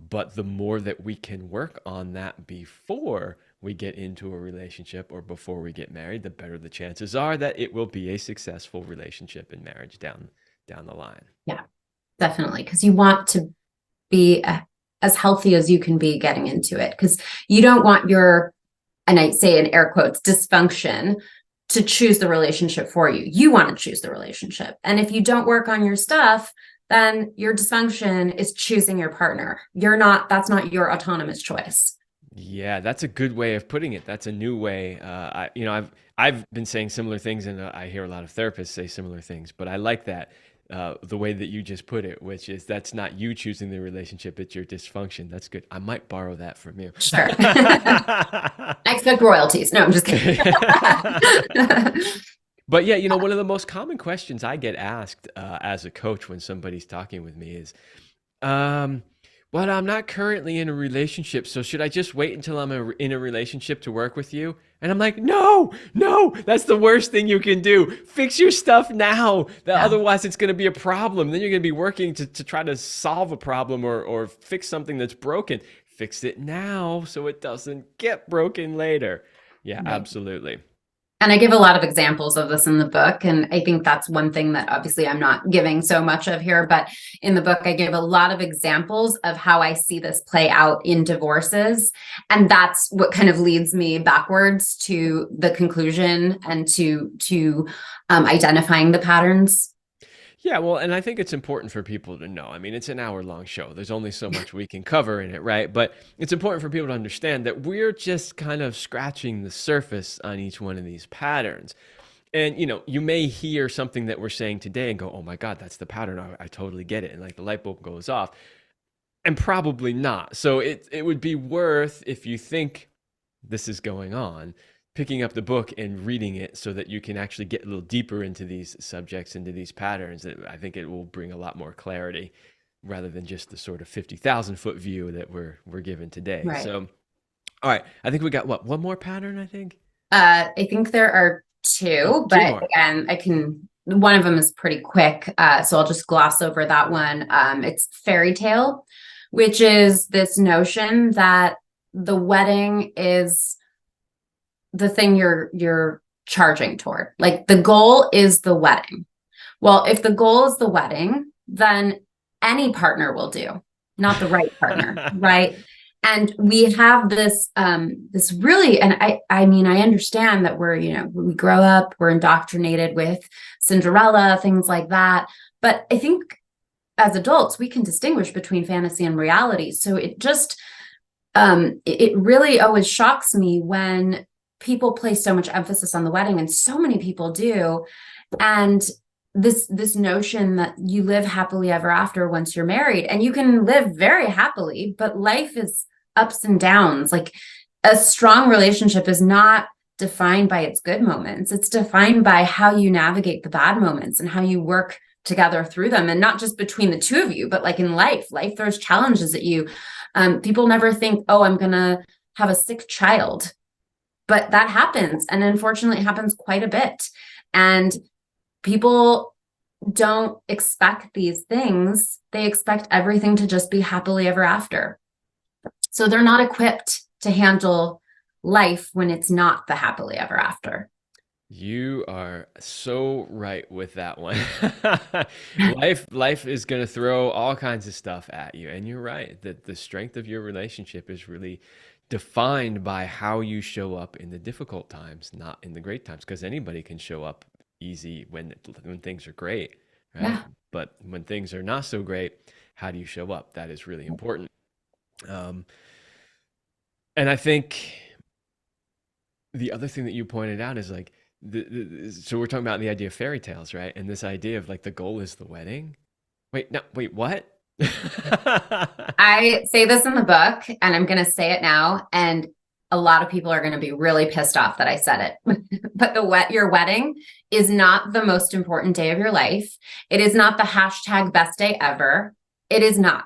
But the more that we can work on that before we get into a relationship or before we get married, the better the chances are that it will be a successful relationship and marriage down the line. Yeah, definitely. Because you want to be as healthy as you can be getting into it. Because you don't want and I say in air quotes, dysfunction to choose the relationship for you. You want to choose the relationship. And if you don't work on your stuff, then your dysfunction is choosing your partner. That's not your autonomous choice. Yeah, that's a good way of putting it. That's a new way. I've been saying similar things, and I hear a lot of therapists say similar things, but I like that. the way that you just put it, which is that's not you choosing the relationship, it's your dysfunction. That's good. I might borrow that from you. Sure. I expect royalties. No, I'm just kidding. But yeah, one of the most common questions I get asked as a coach when somebody's talking with me is, um, well, I'm not currently in a relationship, so should I just wait until I'm in a relationship to work with you? And I'm like, no, no, that's the worst thing you can do. Fix your stuff now. Yeah. Otherwise, it's going to be a problem. Then you're going to be working to try to solve a problem or fix something that's broken. Fix it now so it doesn't get broken later. Yeah, Right. absolutely. And I give a lot of examples of this in the book. And I think that's one thing that obviously I'm not giving so much of here, but in the book, I give a lot of examples of how I see this play out in divorces. And that's what kind of leads me backwards to the conclusion and to identifying the patterns. Yeah, well, and I think it's important for people to know. I mean, it's an hour-long show. There's only so much we can cover in it, right? But it's important for people to understand that we're just kind of scratching the surface on each one of these patterns. And, you may hear something that we're saying today and go, oh my God, that's the pattern. I totally get it. And like the light bulb goes off. And probably not. So it would be worth, if you think this is going on, picking up the book and reading it so that you can actually get a little deeper into these subjects, into these patterns. I think it will bring a lot more clarity rather than just the sort of 50,000-foot view that we're given today. Right. So, all right, I think we got one more pattern, I think? I think there are two, but more. again, one of them is pretty quick. So I'll just gloss over that one. It's fairy tale, which is this notion that the wedding is the thing you're charging toward. Like the goal is the wedding. Well, if the goal is the wedding, then any partner will do, not the right partner, right? And we have this this really, and I mean, I understand that we grow up, we're indoctrinated with Cinderella, things like that. But I think as adults, we can distinguish between fantasy and reality. So it just it really always shocks me when people place so much emphasis on the wedding, and so many people do. And this notion that you live happily ever after once you're married, and you can live very happily, but life is ups and downs. Like a strong relationship is not defined by its good moments. It's defined by how you navigate the bad moments and how you work together through them. And not just between the two of you, but like in life throws challenges at you. People never think, oh, I'm going to have a sick child. But that happens. And unfortunately, it happens quite a bit. And people don't expect these things. They expect everything to just be happily ever after. So they're not equipped to handle life when it's not the happily ever after. You are so right with that one. Life is going to throw all kinds of stuff at you. And you're right that the strength of your relationship is really defined by how you show up in the difficult times, not in the great times, because anybody can show up easy when things are great, right? Yeah. But when things are not so great, how do you show up? That is really important. And I think the other thing that you pointed out is like, so we're talking about the idea of fairy tales, right? And this idea of like the goal is the wedding. Wait, what? I say this in the book, and I'm going to say it now, and a lot of people are going to be really pissed off that I said it. But your wedding is not the most important day of your life. It is not the hashtag best day ever. It is not.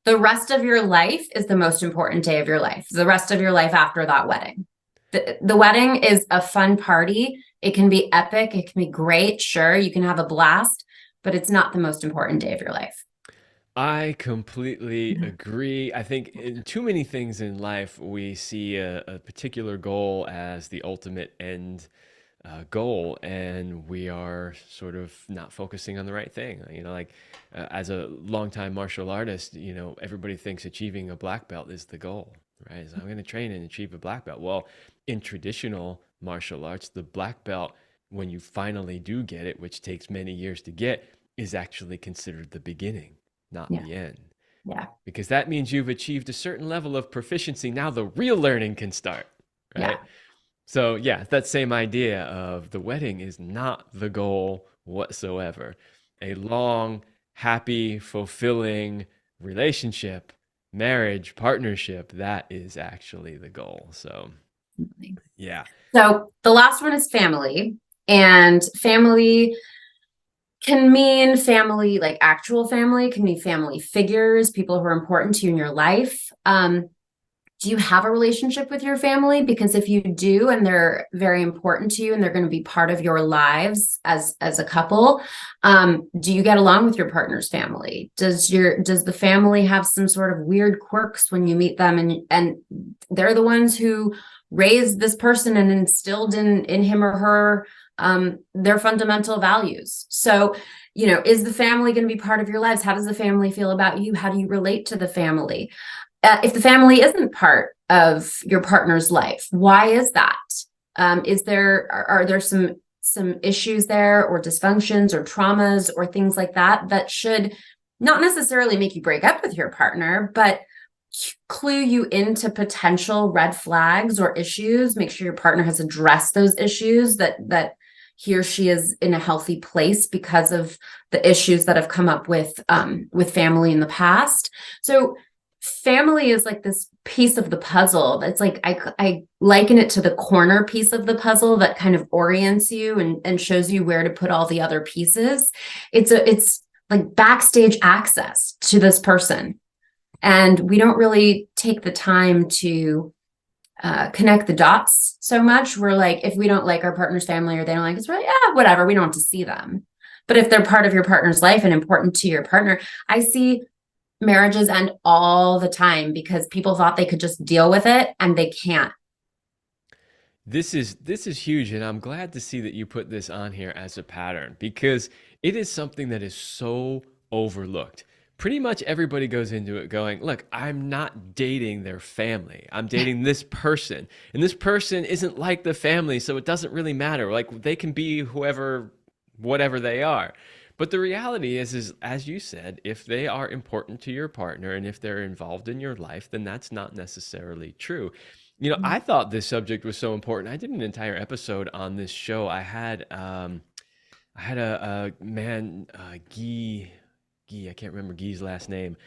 The rest of your life is the most important day of your life. The rest of your life after that wedding. The wedding is a fun party. It can be epic. It can be great. Sure, you can have a blast, but it's not the most important day of your life. I completely agree. I think in too many things in life, we see a particular goal as the ultimate end goal, and we are sort of not focusing on the right thing. Like as a longtime martial artist, everybody thinks achieving a black belt is the goal, right? So I'm going to train and achieve a black belt. Well, in traditional martial arts, the black belt, when you finally do get it, which takes many years to get, is actually considered the beginning, not the end. Yeah. Because that means you've achieved a certain level of proficiency. Now the real learning can start, right? Yeah. So yeah, that same idea of the wedding is not the goal whatsoever. a long, happy, fulfilling relationship, marriage, partnership, that is actually the goal. So, yeah. So the last one is family. And family can mean family, like actual family, can mean family figures, people who are important to you in your life. Do you have a relationship with your family? Because if you do, and they're very important to you, and they're going to be part of your lives as a couple, do you get along with your partner's family? Does the family have some sort of weird quirks when you meet them, and they're the ones who raised this person and instilled in him or her their fundamental values? So, is the family going to be part of your lives? How does the family feel about you? How do you relate to the family? If the family isn't part of your partner's life, why is that? Are there some issues there, or dysfunctions or traumas or things like that should not necessarily make you break up with your partner, but clue you into potential red flags or issues? Make sure your partner has addressed those issues, that he or she is in a healthy place because of the issues that have come up with family in the past. So family is like this piece of the puzzle. That's like, I liken it to the corner piece of the puzzle that kind of orients you and shows you where to put all the other pieces. It's like backstage access to this person. And we don't really take the time to connect the dots so much. We're like, if we don't like our partner's family, or they don't like us, we're like, yeah, whatever, we don't have to see them. But if they're part of your partner's life and important to your partner, I see marriages end all the time because people thought they could just deal with it, and they can't. This is huge, and I'm glad to see that you put this on here as a pattern, because it is something that is so overlooked. Pretty much everybody goes into it going, look, I'm not dating their family. I'm dating this person, and this person isn't like the family, so it doesn't really matter. Like, they can be whoever, whatever they are. But the reality is, as you said, if they are important to your partner and if they're involved in your life, then that's not necessarily true. I thought this subject was so important. I did an entire episode on this show. I had a man, Guy. I can't remember Guy's last name.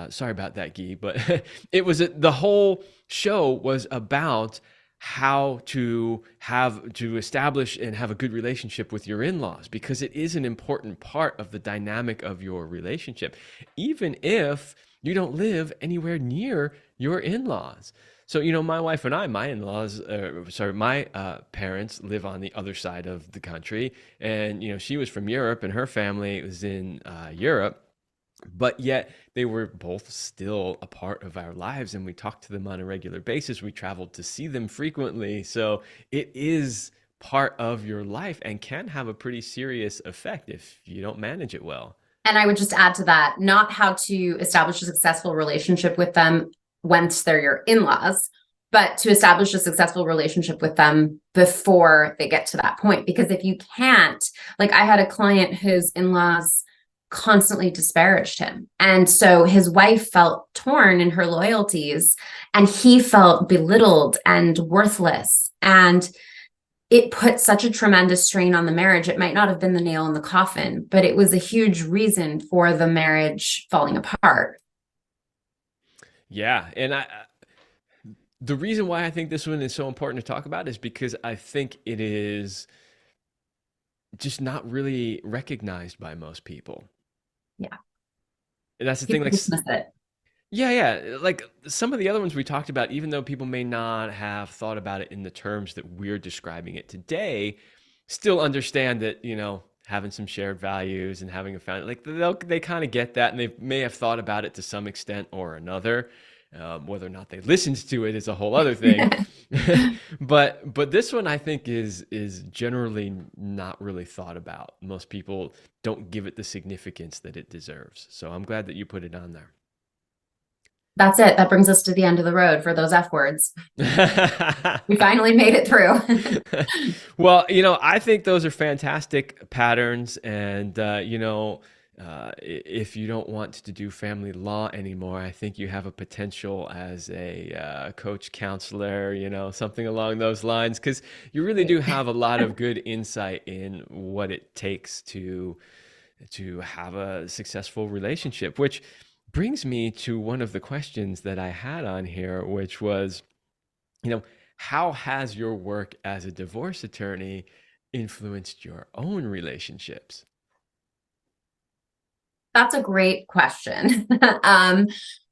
Sorry about that, Guy. But the whole show was about how to establish and have a good relationship with your in-laws, because it is an important part of the dynamic of your relationship, even if you don't live anywhere near your in-laws. So, my wife and I, my in-laws, my parents live on the other side of the country, and she was from Europe and her family was in Europe. But yet they were both still a part of our lives, and we talked to them on a regular basis. We traveled to see them frequently. So it is part of your life and can have a pretty serious effect if you don't manage it well. And I would just add to that, not how to establish a successful relationship with them once they're your in-laws, but to establish a successful relationship with them before they get to that point. Because if you can't, like, I had a client whose in-laws constantly disparaged him. And so his wife felt torn in her loyalties, and he felt belittled and worthless. And it put such a tremendous strain on the marriage. It might not have been the nail in the coffin, but it was a huge reason for the marriage falling apart. Yeah. And the reason why I think this one is so important to talk about is because I think it is just not really recognized by most people. Yeah. And that's the People thing. Like, dismiss it. yeah. Like some of the other ones we talked about, even though people may not have thought about it in the terms that we're describing it today, still understand that, having some shared values and having a family, like they kind of get that, and they may have thought about it to some extent or another. Whether or not they listened to it is a whole other thing. But this one, I think, is generally not really thought about. Most people don't give it the significance that it deserves. So I'm glad that you put it on there. That's it. That brings us to the end of the road for those F words. We finally made it through. Well, I think those are fantastic patterns. And, if you don't want to do family law anymore, I think you have a potential as a coach, counselor, something along those lines, because you really do have a lot of good insight in what it takes to to have a successful relationship, which brings me to one of the questions that I had on here, which was, you know, how has your work as a divorce attorney influenced your own relationships? That's a great question.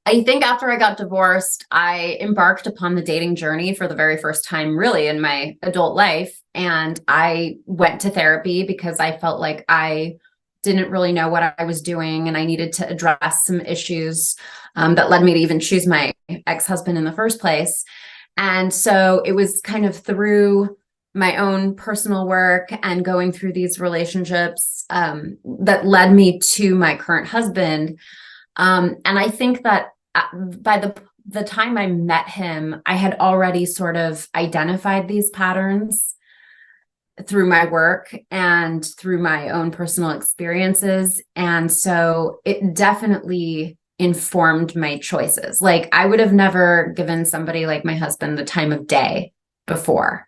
I think after I got divorced, I embarked upon the dating journey for the very first time, really, in my adult life. And I went to therapy because I felt like I didn't really know what I was doing and I needed to address some issues that led me to even choose my ex-husband in the first place. And so it was kind of through my own personal work and going through these relationships that led me to my current husband. And I think that by the time I met him, I had already sort of identified these patterns through my work and through my own personal experiences. And so it definitely informed my choices. Like I would have never given somebody like my husband the time of day before.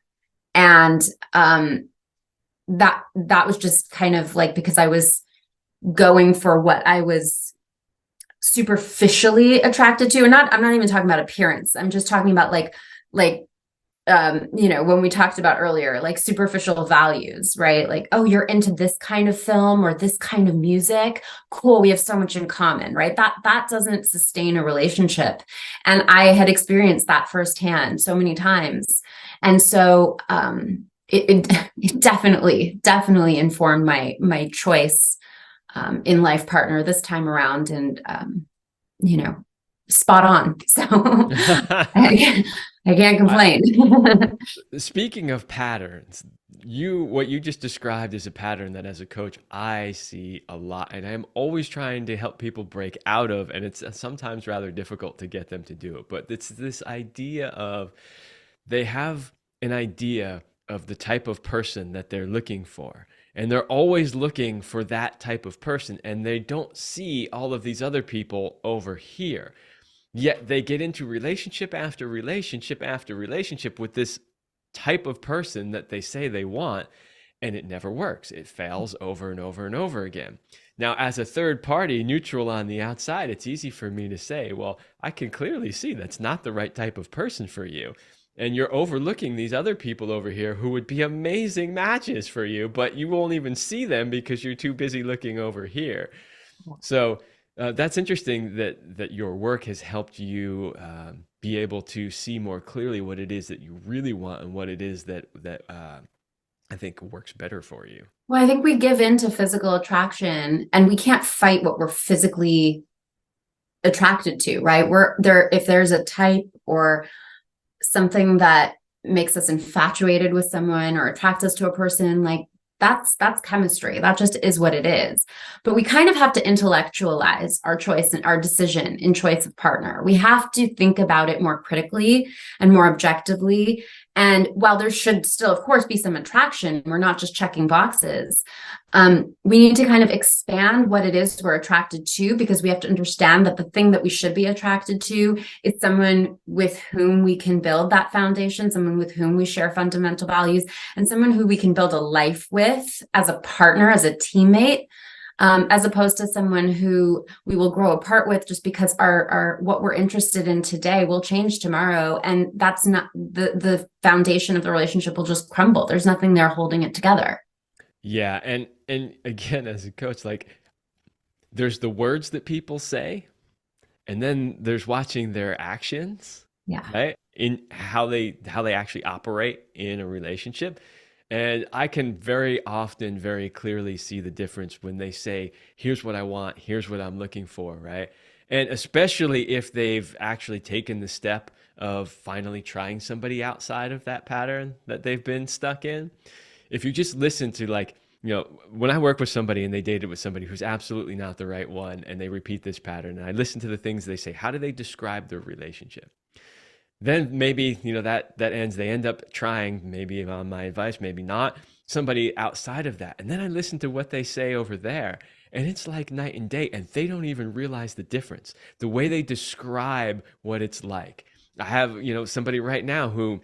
And that was just kind of like because I was going for what I was superficially attracted to. And I'm not even talking about appearance. I'm just talking about like when we talked about earlier, like superficial values, right? Like, oh, you're into this kind of film or this kind of music. Cool. We have so much in common, right? That doesn't sustain a relationship. And I had experienced that firsthand so many times. And so it definitely informed my choice in life partner this time around, and spot on. So I can't complain. Speaking of patterns, what you just described is a pattern that as a coach I see a lot, and I'm always trying to help people break out of, and it's sometimes rather difficult to get them to do it. But it's this idea of they have an idea of the type of person that they're looking for. And they're always looking for that type of person, and they don't see all of these other people over here. Yet they get into relationship after relationship after relationship with this type of person that they say they want, and it never works. It fails over and over and over again. Now, as a third party, neutral on the outside, it's easy for me to say, well, I can clearly see that's not the right type of person for you. And you're overlooking these other people over here who would be amazing matches for you, but you won't even see them because you're too busy looking over here. So that's interesting that your work has helped you be able to see more clearly what it is that you really want and what it is that I think works better for you. Well, I think we give in to physical attraction, and we can't fight what we're physically attracted to, right? We're there. If there's a type or something that makes us infatuated with someone or attracts us to a person, like that's chemistry. That just is what it is. But we kind of have to intellectualize our choice and our decision in choice of partner. We have to think about it more critically and more objectively. And while there should still, of course, be some attraction, we're not just checking boxes. We need to kind of expand what it is we're attracted to, because we have to understand that the thing that we should be attracted to is someone with whom we can build that foundation, someone with whom we share fundamental values, and someone who we can build a life with as a partner, as a teammate. As opposed to someone who we will grow apart with just because our what we're interested in today will change tomorrow, and that's not the foundation of the relationship will just crumble. There's nothing there holding it together. Yeah, and again, as a coach, like there's the words that people say, and then there's watching their actions, Yeah. right? In how they actually operate in a relationship. And I can very often, very clearly see the difference when they say, here's what I want, here's what I'm looking for, right? And especially if they've actually taken the step of finally trying somebody outside of that pattern that they've been stuck in. If you just listen to, like, when I work with somebody and they dated with somebody who's absolutely not the right one, and they repeat this pattern, and I listen to the things they say, how do they describe their relationship? Then maybe, that ends. They end up trying, maybe on my advice, maybe not, somebody outside of that. And then I listen to what they say over there, and it's like night and day, and they don't even realize the difference. The way they describe what it's like. I have, somebody right now who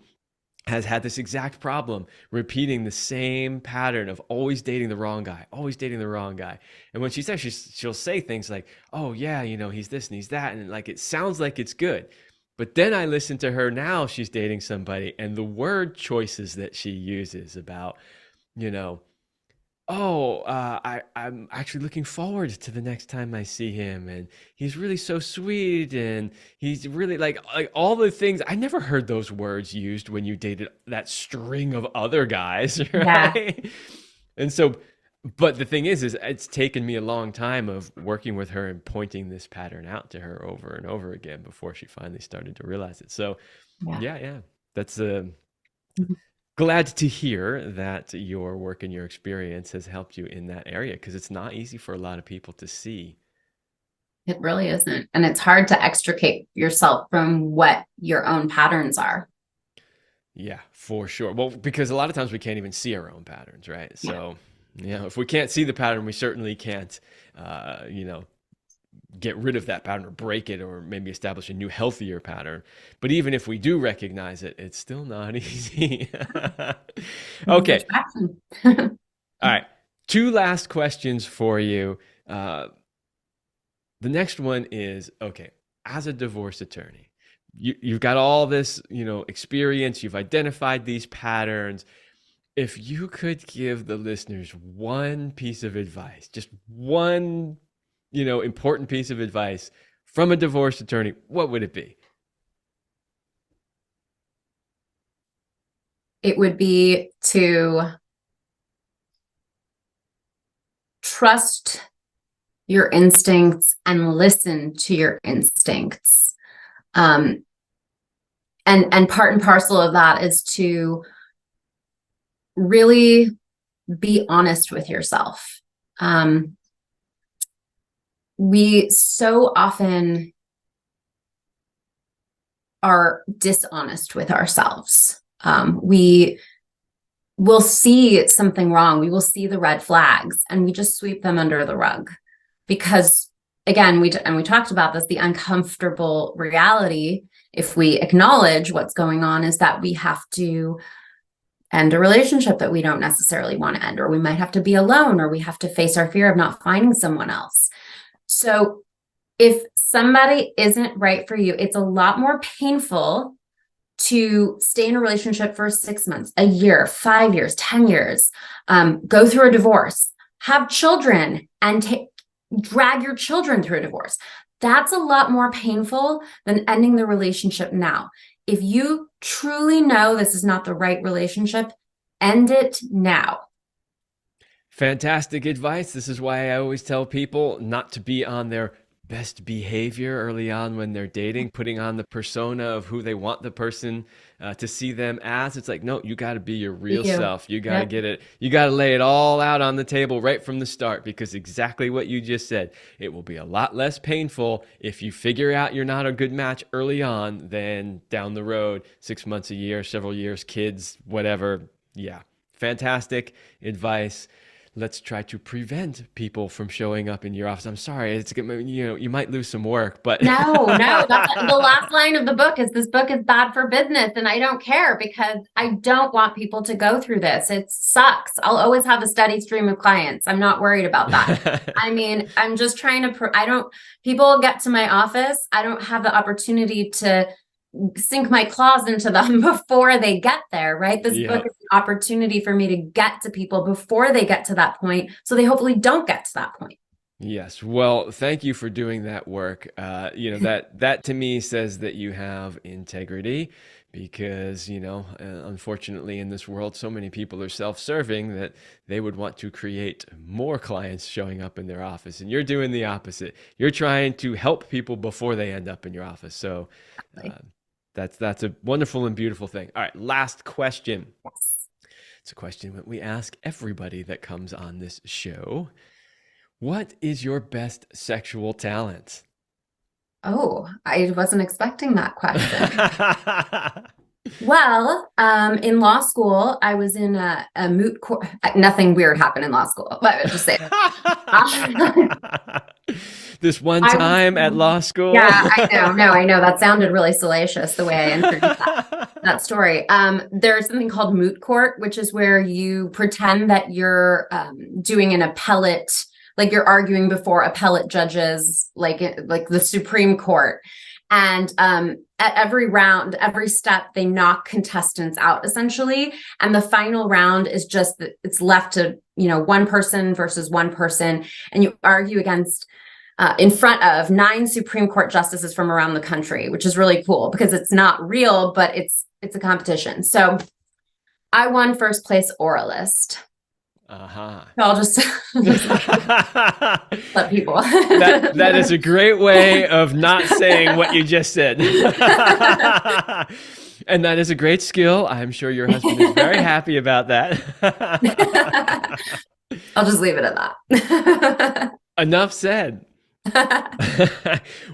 has had this exact problem, repeating the same pattern of always dating the wrong guy, always dating the wrong guy. And when she says, she'll say things like, "Oh yeah, he's this and he's that," and like it sounds like it's good. But then I listen to her now; she's dating somebody, and the word choices that she uses about, you know, "Oh, I'm actually looking forward to the next time I see him, and he's really so sweet, and he's really like all the things." I never heard those words used when you dated that string of other guys, Yeah. right? And so, but the thing is it's taken me a long time of working with her and pointing this pattern out to her over and over again before she finally started to realize it. So, Yeah. yeah, that's Mhm. glad to hear that your work and your experience has helped you in that area, because it's not easy for a lot of people to see. It really isn't. And it's hard to extricate yourself from what your own patterns are. Yeah, for sure. Well, because a lot of times we can't even see our own patterns, right? Yeah. So, if we can't see the pattern, we certainly can't, uh, you know, get rid of that pattern or break it or maybe establish a new, healthier pattern. But even if we do recognize it, it's still not easy. Okay. Attraction. All right. Two last questions for you. The next one is, okay, as a divorce attorney, you've got all this, experience, you've identified these patterns. If you could give the listeners one piece of advice, just one, important piece of advice from a divorce attorney, what would it be? It would be to trust your instincts and listen to your instincts. And part and parcel of that is to really be honest with yourself. We so often are dishonest with ourselves. We will see something wrong. We will see the red flags and we just sweep them under the rug because, again, we talked about this, the uncomfortable reality, if we acknowledge what's going on, is that we have to end a relationship that we don't necessarily want to end, or we might have to be alone, or we have to face our fear of not finding someone else. So if somebody isn't right for you, it's a lot more painful to stay in a relationship for 6 months, a year, 5 years, 10 years, go through a divorce, have children, and drag your children through a divorce. That's a lot more painful than ending the relationship now. If you truly know this is not the right relationship, end it now. Fantastic advice. This is why I always tell people not to be on their best behavior early on when they're dating, putting on the persona of who they want the person to see them as. It's like, no, you got to be your real self. You got to get it. You got to lay it all out on the table right from the start, because exactly what you just said, it will be a lot less painful if you figure out you're not a good match early on than down the road, 6 months, a year, several years, kids, whatever. Yeah. Fantastic advice. Let's try to prevent people from showing up in your office. I'm sorry, you might lose some work, but No, that's the last line of the book is, this book is bad for business. And I don't care because I don't want people to go through this. It sucks. I'll always have a steady stream of clients. I'm not worried about that. I mean, I'm just trying to, people get to my office. I don't have the opportunity to sink my claws into them before they get there, right? This book is an opportunity for me to get to people before they get to that point, so they hopefully don't get to that point. Yes. Well, thank you for doing that work. That to me says that you have integrity, because, unfortunately in this world, so many people are self-serving that they would want to create more clients showing up in their office. And you're doing the opposite. You're trying to help people before they end up in your office. So that's a wonderful and beautiful thing. All right. Last question. Yes. It's a question that we ask everybody that comes on this show. What is your best sexual talent? Oh, I wasn't expecting that question. Well, in law school, I was in a moot court. Nothing weird happened in law school, but I would just say that. This one time at law school. Yeah, I know. No, I know. That sounded really salacious the way I introduced that story. There's something called moot court, which is where you pretend that you're doing an appellate, like you're arguing before appellate judges, like the Supreme Court. And at every round, every step, they knock contestants out essentially. And the final round is just that it's left to, one person versus one person. And you argue against in front of 9 Supreme Court justices from around the country, which is really cool because it's not real, but it's a competition. So I won first place oralist. Uh-huh. So I'll just let people. That is a great way of not saying what you just said. And that is a great skill. I'm sure your husband is very happy about that. I'll just leave it at that. Enough said.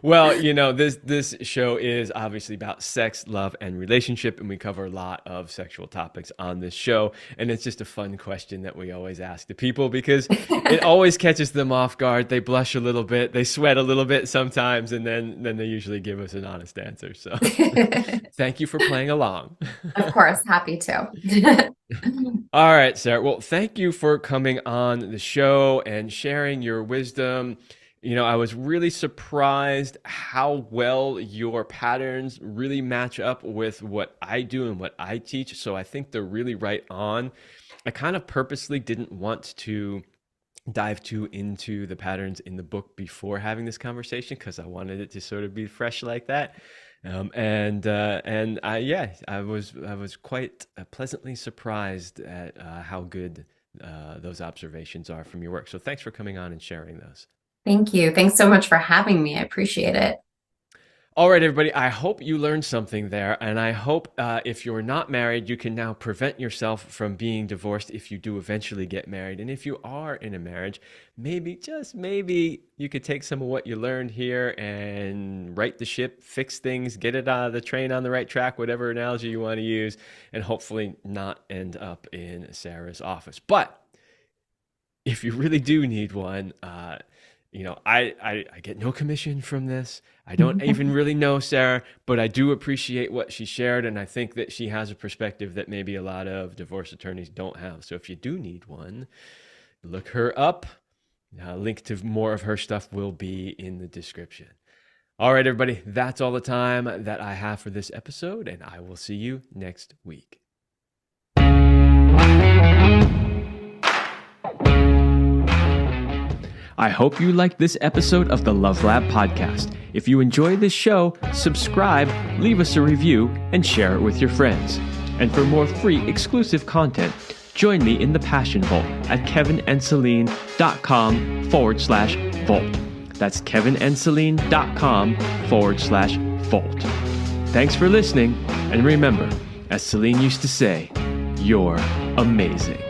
Well, this show is obviously about sex, love, and relationship, and we cover a lot of sexual topics on this show. And it's just a fun question that we always ask the people because it always catches them off guard. They blush a little bit, they sweat a little bit sometimes, and then they usually give us an honest answer. So thank you for playing along. Of course, happy to. All right, Sarah. Well, thank you for coming on the show and sharing your wisdom. I was really surprised how well your patterns really match up with what I do and what I teach. So I think they're really right on. I kind of purposely didn't want to dive too into the patterns in the book before having this conversation because I wanted it to sort of be fresh like that. I was quite pleasantly surprised at how good those observations are from your work. So thanks for coming on and sharing those. Thank you. Thanks so much for having me. I appreciate it. All right, everybody. I hope you learned something there. And I hope if you're not married, you can now prevent yourself from being divorced if you do eventually get married. And if you are in a marriage, maybe, just maybe, you could take some of what you learned here and right the ship, fix things, get it the train on the right track, whatever analogy you want to use, and hopefully not end up in Sarah's office. But if you really do need one, I get no commission from this. I don't even really know Sarah, but I do appreciate what she shared. And I think that she has a perspective that maybe a lot of divorce attorneys don't have. So if you do need one, look her up. Link to more of her stuff will be in the description. All right, everybody, that's all the time that I have for this episode, and I will see you next week. I hope you liked this episode of the Love Lab podcast. If you enjoyed this show, subscribe, leave us a review, and share it with your friends. And for more free exclusive content, join me in the Passion Vault at kevinandceline.com/vault. That's kevinandceline.com/vault. Thanks for listening. And remember, as Celine used to say, you're amazing.